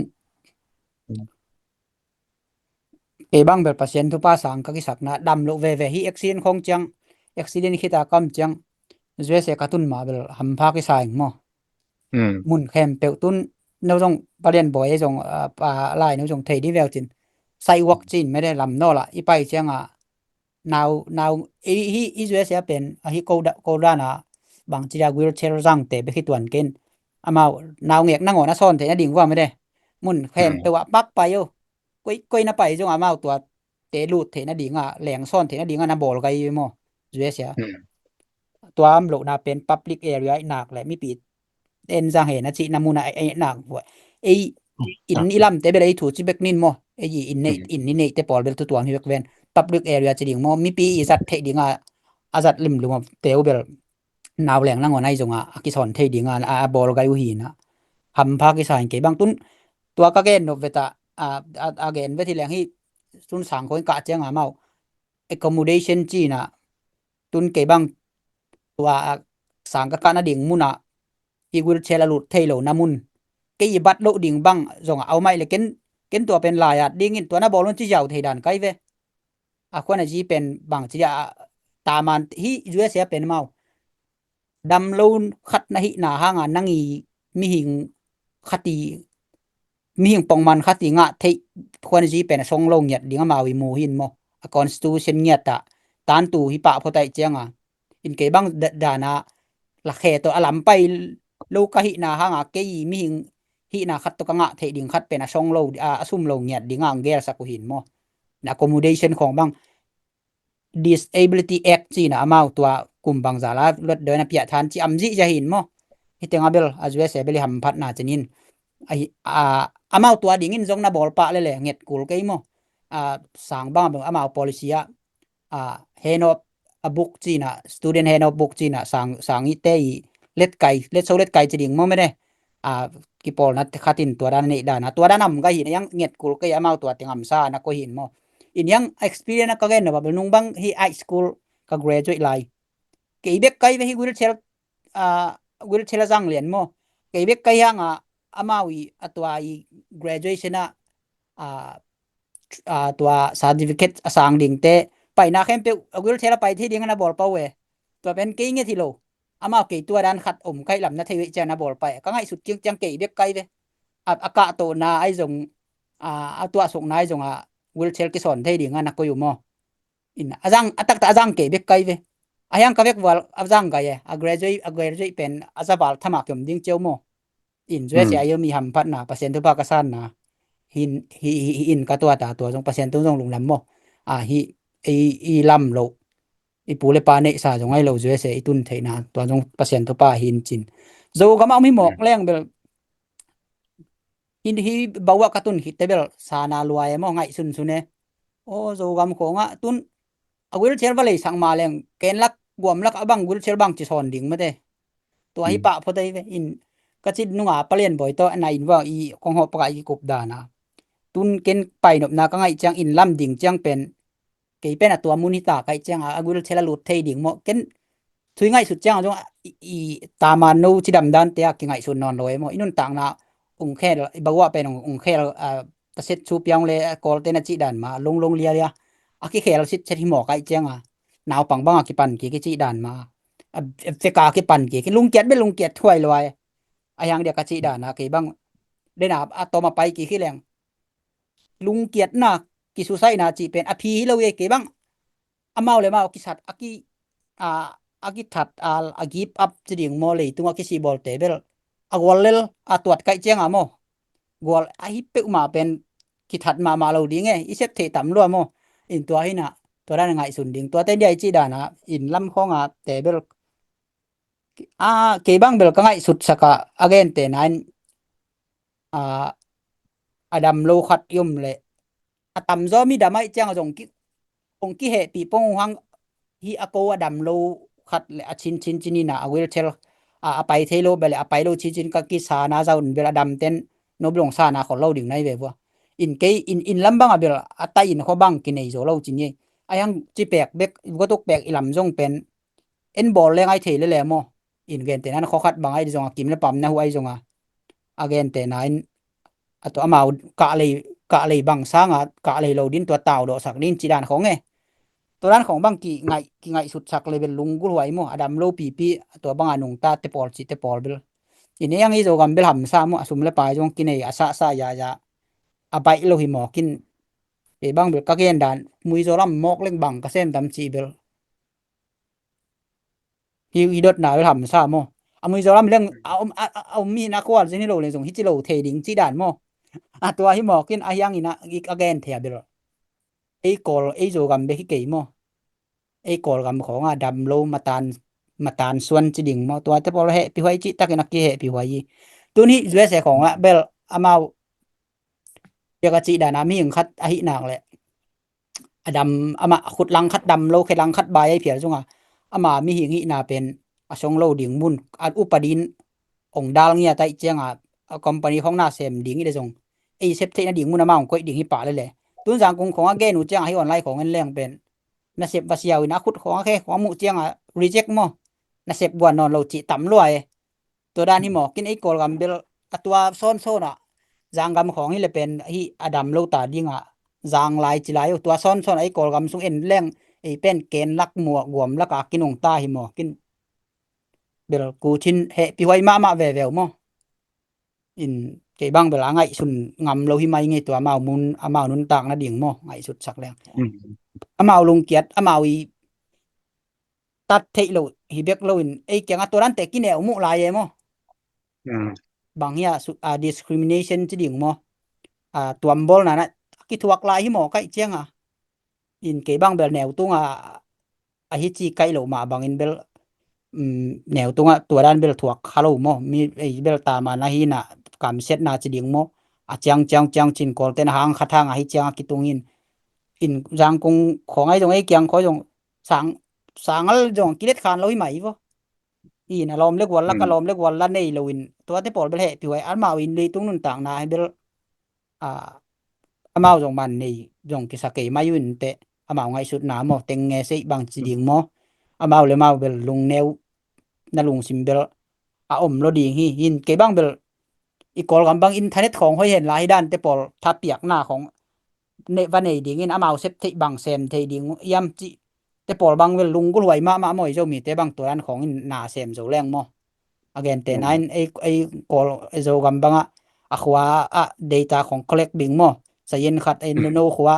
[SPEAKER 2] e bang bel pasien thu pa sang ka ki sakna dam lo ve ve hi accident khong chang accident khita kam chang zwe se katun ma bel ham pha ki sai mo mun khem pe tun no jong parian boy jong pa lai no jong thei di vel chin sai wak chin me de lam no la i pai chang now hi zwe se pen hi ko da na bang chi ya wheelchair jang te be khitwan ken ama now ngek na ngona son the na ding wa me de mun khem pe wa pak pa yo koi na pai jong ama tua te lu the na dinga leng son the na dinga na bol kai mo zwe seตัวมโลนาเป็น public area นักและมีปีเอ็นจังเห็นนะจินามูนาไอ้นักบ่ไอ้อินนี่ลำแต่เบลไอ้ถูจิเบกนินมอไอ้อินนี่แต่ปอลเบลตัวนี่เบกเวน public area จิดิงมอมีปีอีสัตเทดิงอาสัตลิมลุมเตวเบลนาวแหลงนางอนไอ้จงกิสอนเทดิงบอลไกอุหีนะหำภาคอีสานเกบางตุนตัวกะเกนโนเวตาอาเกนเวทีแหลงที่ตุนสังคนกะเจียงเมา accommodation จีนะตุนเกบางตัวสังกะกะนะดิ่งมุนะอีกุลเชลลุเทโลนามุนเกยบัดโลดิ่งบังจงเอาไม้เลยเก็นตัวเป็นลายดิ่งตัวนะบอลมันจิยาวเทดันไกเวควรจีเป็นบังจิยาตามันฮิยูเอสเป็นเมาดำลูนขัดนะฮินาหางนังอีมีหิงขัดมีหิงปองมันขัดงะเทควรจีเป็นทรงลงเหยียดดิ่งมาวิมูหินโมconstitution เหยียดตานตูฮิปะพอไตเจียงอินเกบังดานะละแคตัวอลัมไปโลกะหินาหางเกยมีหินาขัดตกงะเทดิ่งขัดเป็นทรงโลซุ่มลงเหยียดดิ่งเกลสักหินโมนะ accommodation ของบัง disability act จีนะมาตัวกลุ่มบางจาลาลดเดินเปียทานจีอำจิจะเห็นมั้ยฮิเตงาเบลอาจเวเสเบลิหัมพัดนาจนินไอมาตัวดิ่งจงนะบอลปะเลยแหละเง็ดกูลเกยมั้ยสางบ้างเป็นมา policy hand of a book จีนะ student hand of book จีนะสางอีเตยเล็ดไก่เล็ดโซเล็ดไก่จะดิ่งมั้ยไม่ได้กิปอลนะขัดินตัวด้านนี้ด้านนะตัวด้านนำก็เห็นยังเง็ดกูลเกยมาตัวเต็งอัมซานะก็เห็นมั้ยin yang experience ka gen ba nung bang hi high school ka graduate lai keibek kai hi wheelchair jang lian mo keibek kai hanga amawi atwa i graduation na ตัว certificate สร้างดิ่งเตไปนาแคมเปอกุลเทละไปที่ดิ่งนะบอลเปาเวตัวเป็นเกงที่โลอามาเกตัวดันขัดอมไข่ลำนะเทวิจนะบอลไปก็ง่ายสุดจังเกเบียกไกเวอากาโตนาไอจงตัวส่งนายจงวิลเชลกิสอนที่ดิ่งนะก็อยู่มออินอาจังตักตาจังเกเบียกไกเวยังก็เวกวอลอาจังไกเอgraduate เป็นอาซาบาลทำมากยมดิ่งเจ้ามออินช่วยเสียยมีหัมพัดนะเปอร์เซ็นต์ทุปากษันนะหินกะตัวตาตัวจงเปอร์เซ็นต์ตุ้งลงลำมออีลำโลอีปูเลปาเนซาจงไอโลจวยเสอีตุนเทนาตัวจงเปอร์เซ็นต์ทุปาหินจินโจก็มามีหมอกแรงเบลหินฮีบาวะกะตุนฮิตเบลซานาลวยมอไงซุนซุเนโอโจกำของตุนวิลเชลวะเลยสังมาแรงเกณฑ์ลักกวมลักบังวิลเชลบังจิสอนดิ่งมาเตตัวฮิปะพอได้อินก็จินุงเปลี่ยนบ่อยตัวในอินว่าอีของหอปกอีกบดานะตุนเกณฑ์ไปนบนาก็ไงจังอินลำดิ่งจังเป็นเกยเป็นตัวมูนิตาไกจังวิลเชลลุดเทดิ่งมอเกณฑ์ถุยไงสุดจังจงอีตามานูจิดำดันเตะกิไงสุดนอนลอยมออินุนต่างนะองแค่บาวะเป็นองแค่ตะเซ็ดชูเปียงเลยกอลเตนจิดันมาลงเลียกิแค่เราสิเช็ดหิมอไกจังหนาวปังบังกิปันกิจิดันมาเฟกากิปันกิลุงเกียรติเป็นลุงเกียรติถ้วยลอยยังเดียกจิดานะกิบังได้นาต่อมาไปกิขี้แรงลุงเกียรตินะกิสุไซนะจิเป็นอภีเลเวกิบังอมาเลยมากิสัตอกิทัดอกิปอัพจิดิงโมเลยตุงกิสิบอลเตเบลอกวลเลตรวจไกจังโมกวลฮิปเปมาเป็นกิทัดมาเราดิงอิเซตเทตำรัวโมอินตัวให้นะตัวด้านไงสุนดิงตัวเตใหญ่จิดานะอินลำของเตเบลเกบังเบลก็ไงสุดสักagain เตนั้นอดัมโลขัดยมเลยตำจอมีดาไม่จังจงกิเหปีปงหังฮีอโกอดัมโลขัดเลยชินนี่นะวิลเชลไปเทโลเบลไปโลชินก็กิสานาจาอุนเบลอดัมเต้นนบลงซานาขอเล่าดิ่งในเว็บว่าอินลำบังเบลไตอินเขาบังกินในโจเล่าจินนี่ยังจีแปกเบกก็ตกแปกอิลำจงเป็นเอ็นบอลแรงไอเทเลยแหละโมอินเกนเตนั้นเขาคัดบางไอ้จงกิมแล้วปั๊มนะหัวไอ้จงเกนเตนั้นตัวมากะเลยบางสางกะเลยเราดินตัวเต่าดอกสักดินจีดานของไงตัวนั้นของบางกี่ไงสุดสักเลยเป็นลุงกุหวยโมอดัมโลปีตัวบางหนุ่งตาเตปอลจิเตปอลเบลทีนี้ยังอีโจกันเบลหำซาโมสุมเลยไปจงกินไอ้อาซายาไปโลหิมอกินบางเบลก็เกนดานมุยโจลัมมอกเล่งบังกระเซ็นดำจีเบลฮีดดนาไปทำซาโมมือจอมเรื่องเอามีนักวาดซินี่โลเลยส่งฮิจิโลเทดิงจีดานโมตัวฮิมอกินยังอีนะอีกอเกนเทียเบลกอลโจกัมเบฮิเกยโมกอลกัมของดัมโลมาตานส่วนจีดิงโมตัวแต่พอเราเหปิหวยจิตักนักเกเหปิหวยตัวนี้เรื่องของเบลอามาเดียกจีดานามีอย่างคัดหินางแหละดัมอามาขุดลังคัดดัมโลเคลังคัดใบไอเพียจงอามามีหินาเป็นสงโลดิ่งมุนอุปดินองดาลเงียไตเจียงคอมพานีของนาเซมดิ่งอีเดจงเซฟเทนะดิ่งมุนมาของก้อยดิ่งฮิปะเลยแหละตุนสังกงของเกนูเจียงให้ออนไลน์ของเงินแรงเป็นนาเซฟบาเซียวนะขุดของแค่ของมุเจียงรีเจ็คมอนาเซฟบวนนอนโลจิต่ำรวยตัวด้านที่หมอกินกอลกัมเบลตัวซ้อนจางกัมของนี่เลยเป็นอดัมโลตาดิ่งจางลายจิลายตัวซ้อนกอลกัมสุงเอ็นแรงเป็นเกณฑ์ลักหมวกกวมลักกินองตาหิมอกินเบลกูชินปิไว้มาแววมออินเกบังเบลไงสุนงำโลหิไมไงตัวมามุนมานุนตากนะดิ่งมอไงสุดสักแรงมาลุงเกียรติมาอีตัดเทโลฮิเบกโลอินเกียงตัวนั้นแต่กินแนวมุลายมอบางเฮียdiscrimination จะดิ่งมอตัวบอลนะกิทวักลายหิมอใกล้เจียงอินเกบังเบลแนวตุงฮิจิไกโลมาบางอินเบลแนวตุงตัวด้านเบลถวกคาโลมอมีเบลตามานะฮีนะกำเซตนาจิดิงมอจังจินกอลเตนหางคาทางฮิจังกิตุงอินจางกงของไอ้ตรงเกียงขอจงสางจงกิเลสคานโลหิไหมวะนะลอมเล็กวันละก็ลอมเล็กวันละในโลวินตัวที่ปอลเบลเหปิไว้อันมาวินเลยตุงนุนต่างนาเบลมาจงมันนี่จงกิสเกมายุนเตมาไงสุดหนามอเต็งเงเซบางจิดิงมอมาเลยมาเบลลุงแนวนาลุงซิมเบลอมโลดีหินเกบังเบลอีกอลกับบางอินเทอร์เน็ตของเขาเห็นหลายด้านแต่ปอลทับเปียกหน้าของ ne vane ding in amau sep thei bang sem thei ding yam chi te pol bang wel lung ko loi ma moi zo mi te bang toran khong in na sem zo leng mo again te nine ai call zo gam banga akhwa a data khong collect bing mo sayen khat ai no khwa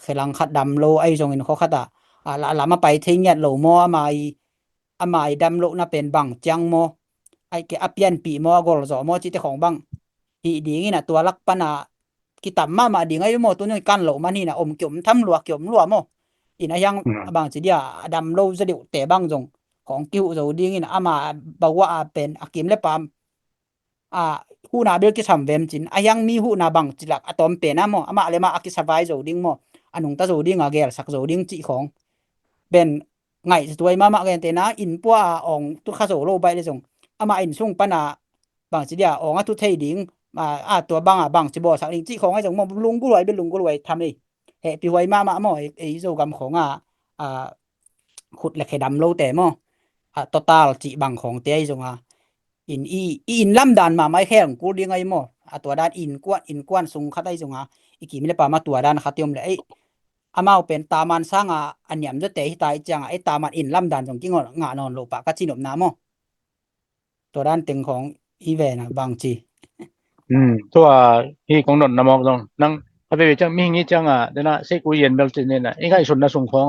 [SPEAKER 2] khelang khat dam lo ai jong in kho khata la ma pai thei nyat lo mo amai dam lo na pen bang chang mo ai ke apian pi mo gol zo mo chi te khong bang hi ding ina tua lak pana kitam ma ding ai mo tu noi kan lo man hi na om kyom tham lua kyom lua mo ina yang bang chi dia dam lo za diu te bang jong khong kiu zo ding ina ama bawa pen akim le pam hu na bel ki sam vem chin ayang mi hu na bang chilak atom pe na mo ama le ma aki survive zo ding mo anung ta zo ding a gel sak zo ding chi khong ben ngai tuai ma gen te na in pwa ong tu kha zo lo bai le jong ama in sung pana bang chi dia ong a tu thei dingตัวบางบางสิบ่สักจริงๆของไอ้จังมลุงกูรวยเป็นลุงกูรวยทำนี่เฮปีไว้มาหม้อไอ้โซกำของขุดและแค่ดำโลแต่หม้อtotal จิบางของเตไอ้จงอินลำดานมาไม่แค่ของกูเรียงไอ้หม้อตัวด้านอินกวนสูงคัดได้จงอีกี่ไม่ได้ปามาตัวด้านคัดเตรียมเลยไอ้อามาเป็นตามันสร้างอันยำจะเตะตายจังไอ้ตามันอินลำดานจงจริงงานอนโลปะกัดจินบน้ำหม้อตัวด้านตึงของอีเวนะบางจี
[SPEAKER 1] ตัวที่ของนนนะมองตรงนังถ้าไปจังมีงี้จังเดนะเสกูเย็นเบลตินเนี่ยนะไอ้ไอ้ชนนะสงของ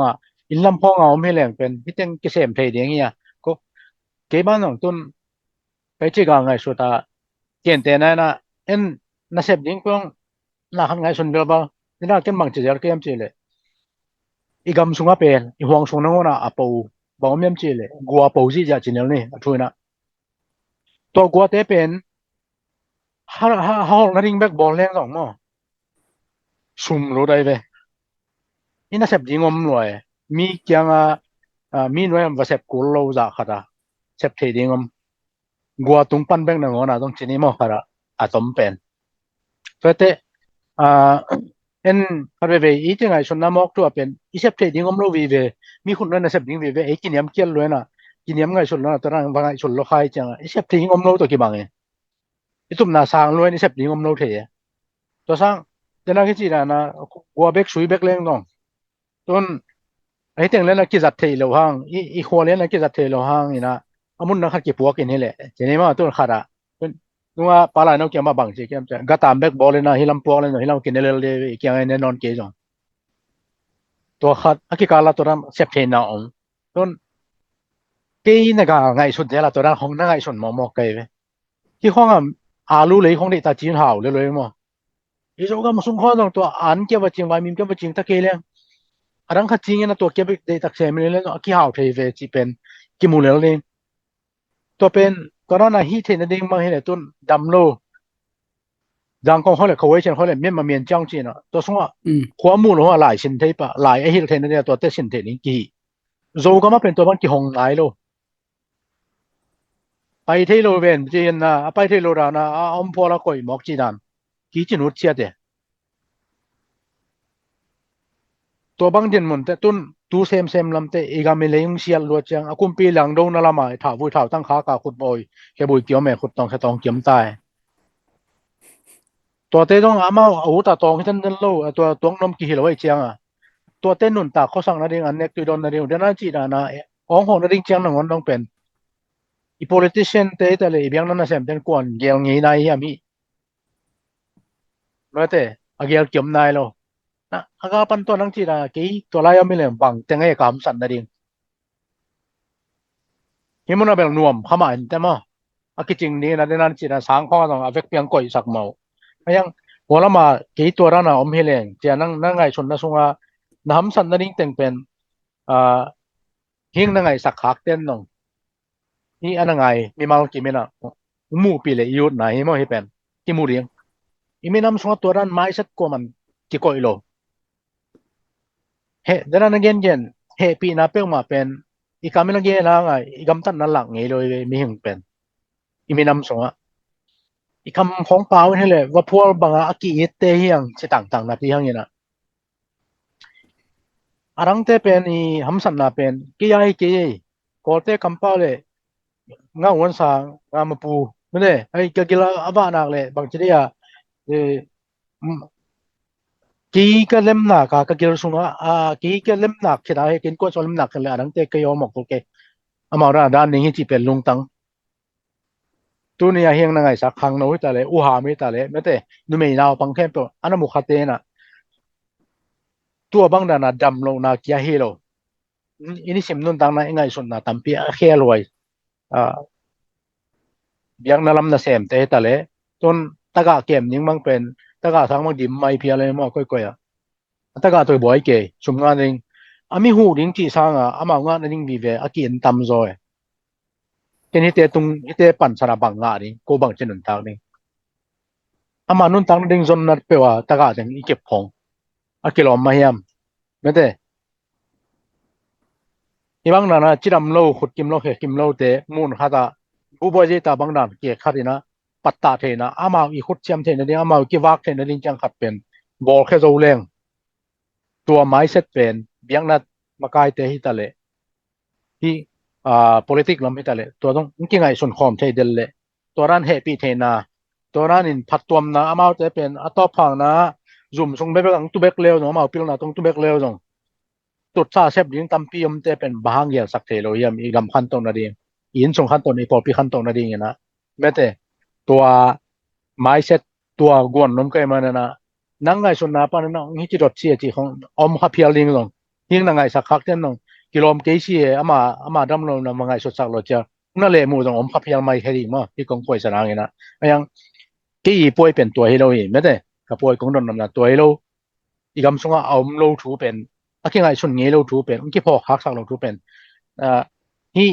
[SPEAKER 1] อินลำพองไม่แรงเป็นที่ตึงเกษมเพยอย่างเงี้ยก็เก็บบ้านของต้นไปจิกไงสุดเกี่ยนแต่นะเอ็นน่าเสพยิงกงน่าขันไงชนเบลบ้านี่น่าเก็บบางจีเกี่ยมจีเลยอีกำสุงอ่ะเป็นอีห่วงสุงนั่งว่าปูบ่มีมจีเลยกัวปูจีจะจีเนลนี่ช่วยนะตัวกัวเตเป็นha running back ball leng dong mo sum lo dai ve ina sep dingom loi mi kyang mi noi am va sep kul lo za khara sep the dingom gua tung pan back na ngona dong chini mo khara atom pen fete en harve ve I ting ai sonna mok tu pen I sep the dingom lo vi ve mi khun na sep ding vi ve e kiniam kiel lo na kiniam ngai sul na tarang wa ngai sul lo khai chang I sep the dingom lo to ki bang itum na sang lo ni sep dingom lo theตัวสร้างเจนาคิดจีนะกัวเบกสุยเบกเล่งน้องต้นไอ้เต็งเล่นนักกิจจัดเทลห้างอีขวเล่นนักกิจจัดเทลห้างนี่นะอามุนนักขัดเก็บปัวกินนี่แหละเจนี่มาต้นขาดเป็นนัวปลาไหลนกเกี่ยมาบังจีเกี่ยมจะก็ตามเบกบอลเลยนะฮิลัมปัวเลยนะฮิลัมกินเลยเกี่ยงไอ้เนนอนเกจงตัวขัดอากิกาลาตัวนั้นเซฟเทน่าองต้นเกี่ยนก็ไงสุดเจละตัวนั้นห้องนั่งไงสุดมอเกยเว้ที่ห้องอาลูเลยห้องเด็กตาจีนห่าวเลยมั้งอีโจก็มาส่งข้อตรงตัวอันเกี่ยวกับจริงวายมีเกี่ยวกับจริงตะเกียงอันนั้นจริงนะตัวเกี่ยวกับเดตักเซมิเลยนะกี่ห่าวเทเวจีเป็นกี่มูลเลยตัวเป็นตัวนั้นฮีเทนดิ้งมาเห็นต้นดำโลดังของเขาเลยเขาไว้เช่นเขาเลยเมียนมาเมียนจังจีนะตัวส่งว่าความมูลของหลายสินเทปะหลายไอฮีเทนเนี่ยตัวเตสินเทนี่กี่โจก็มาเป็นตัวมันกี่หงหลายโลไปเทโลเวนจีนนะไปเทโลรานะอมพอละก่อยหมอกจีนันกี่จินุดเชียเดตัวบางเดือนมันแต่ต้นตูเซมลำแต่อีกามีเลยงเชียลรัวจังอากุมปีหลังโดนนั่นละมาถ่าวบุยถ่าวตั้งขากาขุดบ่อยแค่บุยเกี่ยวแม่ขุดตองแค่ตองเกี่ยมตายตัวเต้ต้องอามาอาวุธตาตองที่ท่านนั่นโลตัวตวงน้ำกี่หิลไว้เจียงตัวเต้นุ่นตาเขาสั่งนั่นเองอันเน็กตุยโดนนั่นเองเดี๋ยวนั้นจีน่ะนะอ๋องนั่นเองเจียงนั่งวันต้องเป็นอี politician เต้แต่เลยเบียงนั่นน่ะเสมเป็นกวนเกี่ยวงี้นายมีเมื่อเต้อาเกี่ยวเกี่ยมนายโลนะagapan to nang chira ke to la yam le bang tengai kam san na ding himuna bel nuam khama in tema akiching ni na denan chira sang kho dong avek piang koi sak mau ayang holama ke to ra na om heleng tia nang ngai chon na sunga nam san na ding teng pen hing na ngai sak khak ten nong ni anangai mi mal ki mena mu pi le yut na hi mo hi pen ki mu riang iminam sunga to ran mai sat ko man ki koi lo he danan gen he pi na pe ma pen I kamila ge la nga I gamtan na lang ngai loi mi hing pen iminam songa I kam khong paw he le wa phol banga aki ite hiang chi tang na pi hang ina arang te pen I hamsan na pen ki ai ki kolte kampa le nga won sa ngamapu mene ai ka gila aba nak le bang chiria ki ka lem na ka kil sunga ki ka lem na khida he kin ko solem na kala rang te kayo mok to ke amara dan ning hi chi pel lung tang tu ni a hiang na ngai sa khang no ta le u ha mi ta le mete nu mei naw pang khem to anamu khate na tua bang da na dam lo na kya he lo ini sim nun tang na ngai sun na tampi a khe loi biang na lam na sem te ta le ton taga kem ning mang pen taga sang mang dim mai pia le mo koi koi taga toi boy ke sum nga ning ami hu ding chi sang ama nga na ning bi ve akin tam zo ken hite tung hite pan sara bang nga ni ko bang chen nun tang ni ama nun tang ding zon na pe wa taga jeng i kep phong akilom ma hiam mete ibang na na chiram lo khut kim lo he kim lo te mun khata bu bo je ta bang dan ke khatina patta the na ama i khut chiam the na ding ama ki wak the na ding chang khat pen bol khe zo leng tua mai set pen biang na makai te hi tale hi politic lam hi tale to dong ki ngai sun khom the del le toran happy the na toran in phattom na ama te pen atop phang na zoom sung be bang tu bek leo no ma pil na tong tu bek leo dong tut sa sep ding tampi yom te pen bahang yel sak the lo yam i gam khan tong na ding in sung khan ton i popi khan tong na ding na mete tua mai set tua gon nom kai man na nang ngai sun na pa na hi chi dot chi chi khong om kha phial ding long hing na ngai sak khak ten nong kilom ke chi ama dam lo na mangai so sak lo cha na le mu dong om kha phial mai heri ma hi kong poi sarang ina ayang ke i poi pen tua hi lo hi mete ka poi kong don nam na tua hi lo i gam sunga om lo thu pen aki ngai sun nge lo thu pen ki pho khak sak lo thu pen hi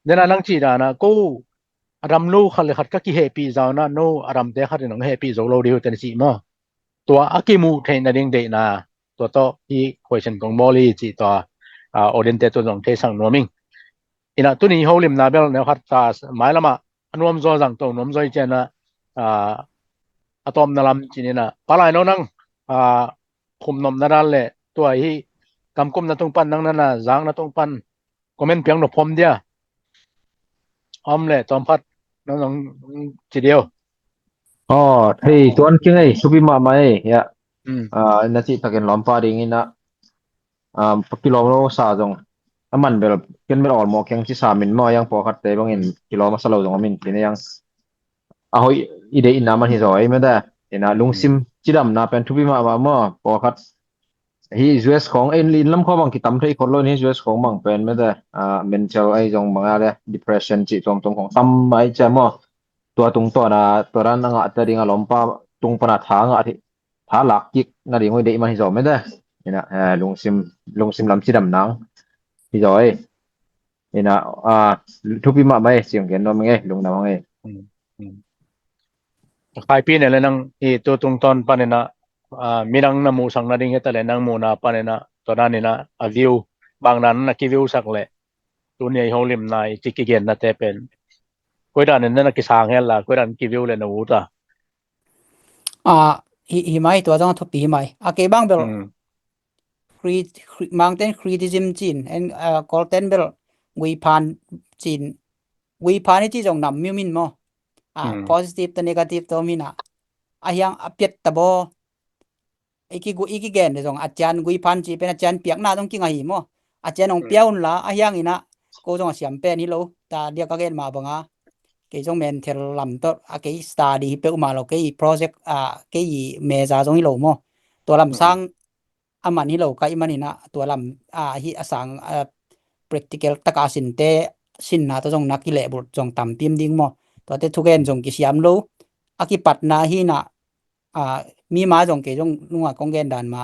[SPEAKER 1] dena lang chi da na ko aram lo khal khat ka ki happy zaw na no aram te khat nong happy zo lo ri ten chi ma tua akimu thein na ding de na to to hi question kong moli chi to oriented to dong the sang noming ina tu ni holim na bel ne khat ta mai lama anom zo jang to nom zoi chen na atom na lam chi ni na palai no nang khum nom na dal le to hi kam kum na tung pan nang na jang na tung pan comment piang no phom dia om le tom phat nong chi dio
[SPEAKER 3] thei tuan ki ngai subi ma mai ya na chi taken lompa ding ina kilom sa jong aman bel ken bel ol mo kyang chi sa min mo yang po khat te bang in kilom sa lo jong min tin yang a hoi ide ina man hi roi me da ina lungsim chidam na pen thubi ma mo po khat hi US khong en lin lam kho bang ki tam thei khol lo ni US khong bang pen me da mental ai jong manga le depression chi tom tom khong tam mai cha mo tua tung to na toran nga ta ringa lompa tung pana tha nga thi tha lak kik na ri ngoi dei ma hi zo me da ina lungsim lam chi dam nang hi rồi ina thupi ma mai siang gen no nge lung na nge
[SPEAKER 1] khai pi ne le nang i to tung ton panena mirang na mu sang na ding he ta le nang mu na panena to na ni na a view bang nan na ki view sak le tu ni holim nai chi ki gen na te pen koi dan ne na ki sang he la koi dan ki view le na u ta
[SPEAKER 2] hi mai to jang thupi hi mai ke bang bel mountain criticism chin en colten bel we pan chin we pan chi jong nam mi min mo positive to negative to mina ayang apet tabo iki gen de jong achan gui pan chi pen achan piak na dong ki ngai mo achan ong piaun la ayang ina ko jong siam pen hi lo ta dia ka gen ma banga ke jong men thel lam to ke study pe ma lo ke project ke me za jong hi lo mo to lam sang aman hi lo kai manina to lam hi asang practical taka sin te sin na to jong nakile bur jong tam pim ding mo to te thugen jong ki siam lo aki pat na hi na mi ma jong ke jong nuwa kong gen dan ma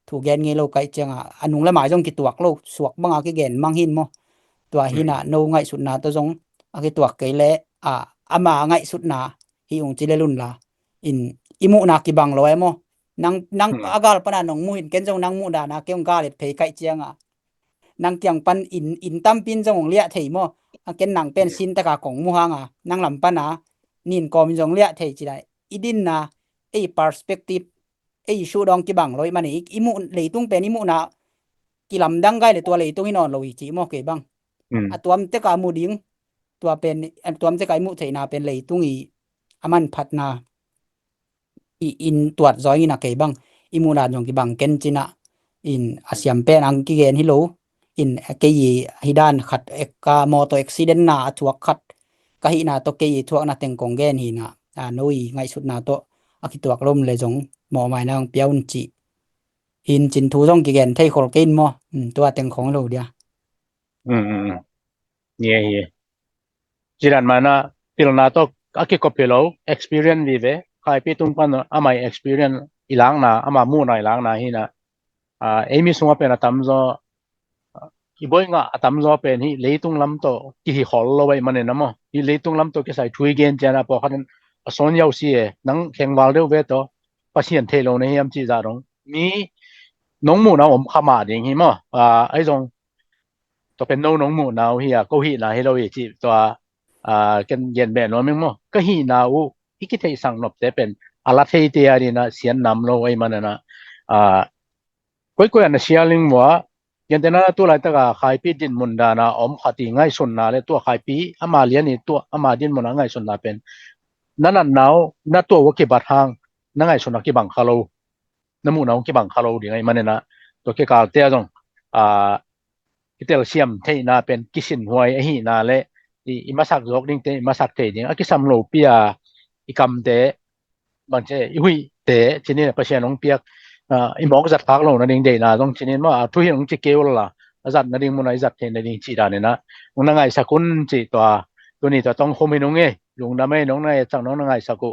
[SPEAKER 2] thu gen nge lo kai changa anung la ma jong ki tuak lo suak banga ki gen mang hin mo to hi na no ngai sut na to jong aki tuak ke le ama ngai sut na hi ung chi le lun la in imu na ki bang lo mo nang agal pana nong mu hin ken jong nang mu da na keong ga le phei kai chianga nang tiang pan in tam pin jong lia thei mo ken nang pen sin ta ka kong mu hanga nang lam pana nin kom jong lia thei chi dai idin na perspective shu dong ki bang loi mani imu leitung pen imu na ki lam dang gai le to leitung in on loi chi mo ke bang atuam te ka mu ding tua pen atuam te kai mu thei na pen leitung i aman phat na in tuat zoi na ke bang imunan yong ki bang ken china in asiam pen ang ki gen hilo in ke yi hidan khat ekka moto accident na athuak khat ka hi na to ke yi thuak na teng kong gen hi na noi ngai sut na to akituak lom le jong mo mai nang piaun chi in chin thu jong ki gen thei khol kin mo to teng khong lo dia
[SPEAKER 1] ye jiran mana pilna to akikopelo experience vive kai pi tung pan amai experience ilang na ama mu na ilang na hina emi sunga pena tamzo iboi nga atamzo pen hi leitung lam to ki hi hol lo wai mane namo hi leitung lam to ki sai thui gen jana po khan ason yau si e nang khengwal de we to pasien thelo ne yam chi za rong mi nong mu na om khama ding hi mo ai jong to pen no nong mu na hi ko hi na hi lo hi chi to kan yen be no meng mo ka hi na u ikithei sang nop te pen ala thei te ari na sian nam lo wai mane na koi na sialing wa yan tena tu lai ta ka khai pi din mun da na om khati ngai sun na le tu khai pi ama lian ni tu ama din mun ngai sun na pen nanan naw na tu wa ki bat hang na ngai sun na ki bang khalo namu naw ki bang khalo ding ai mane na to ke ka te jong kitel siam thei na pen kisin huai hi na le i masak jok ding te masak te ding akisam lo pia ikam te bang che hui te chini pa sia nong piak i mong zat phak lo na ding de na dong chinin ma thu hi nong chi keu la zat na ding mun ai zat the na ding chi da ne na nong na ngai sakun chi to ni to tong khomi nong e lung na mai nong na chang nong na ngai saku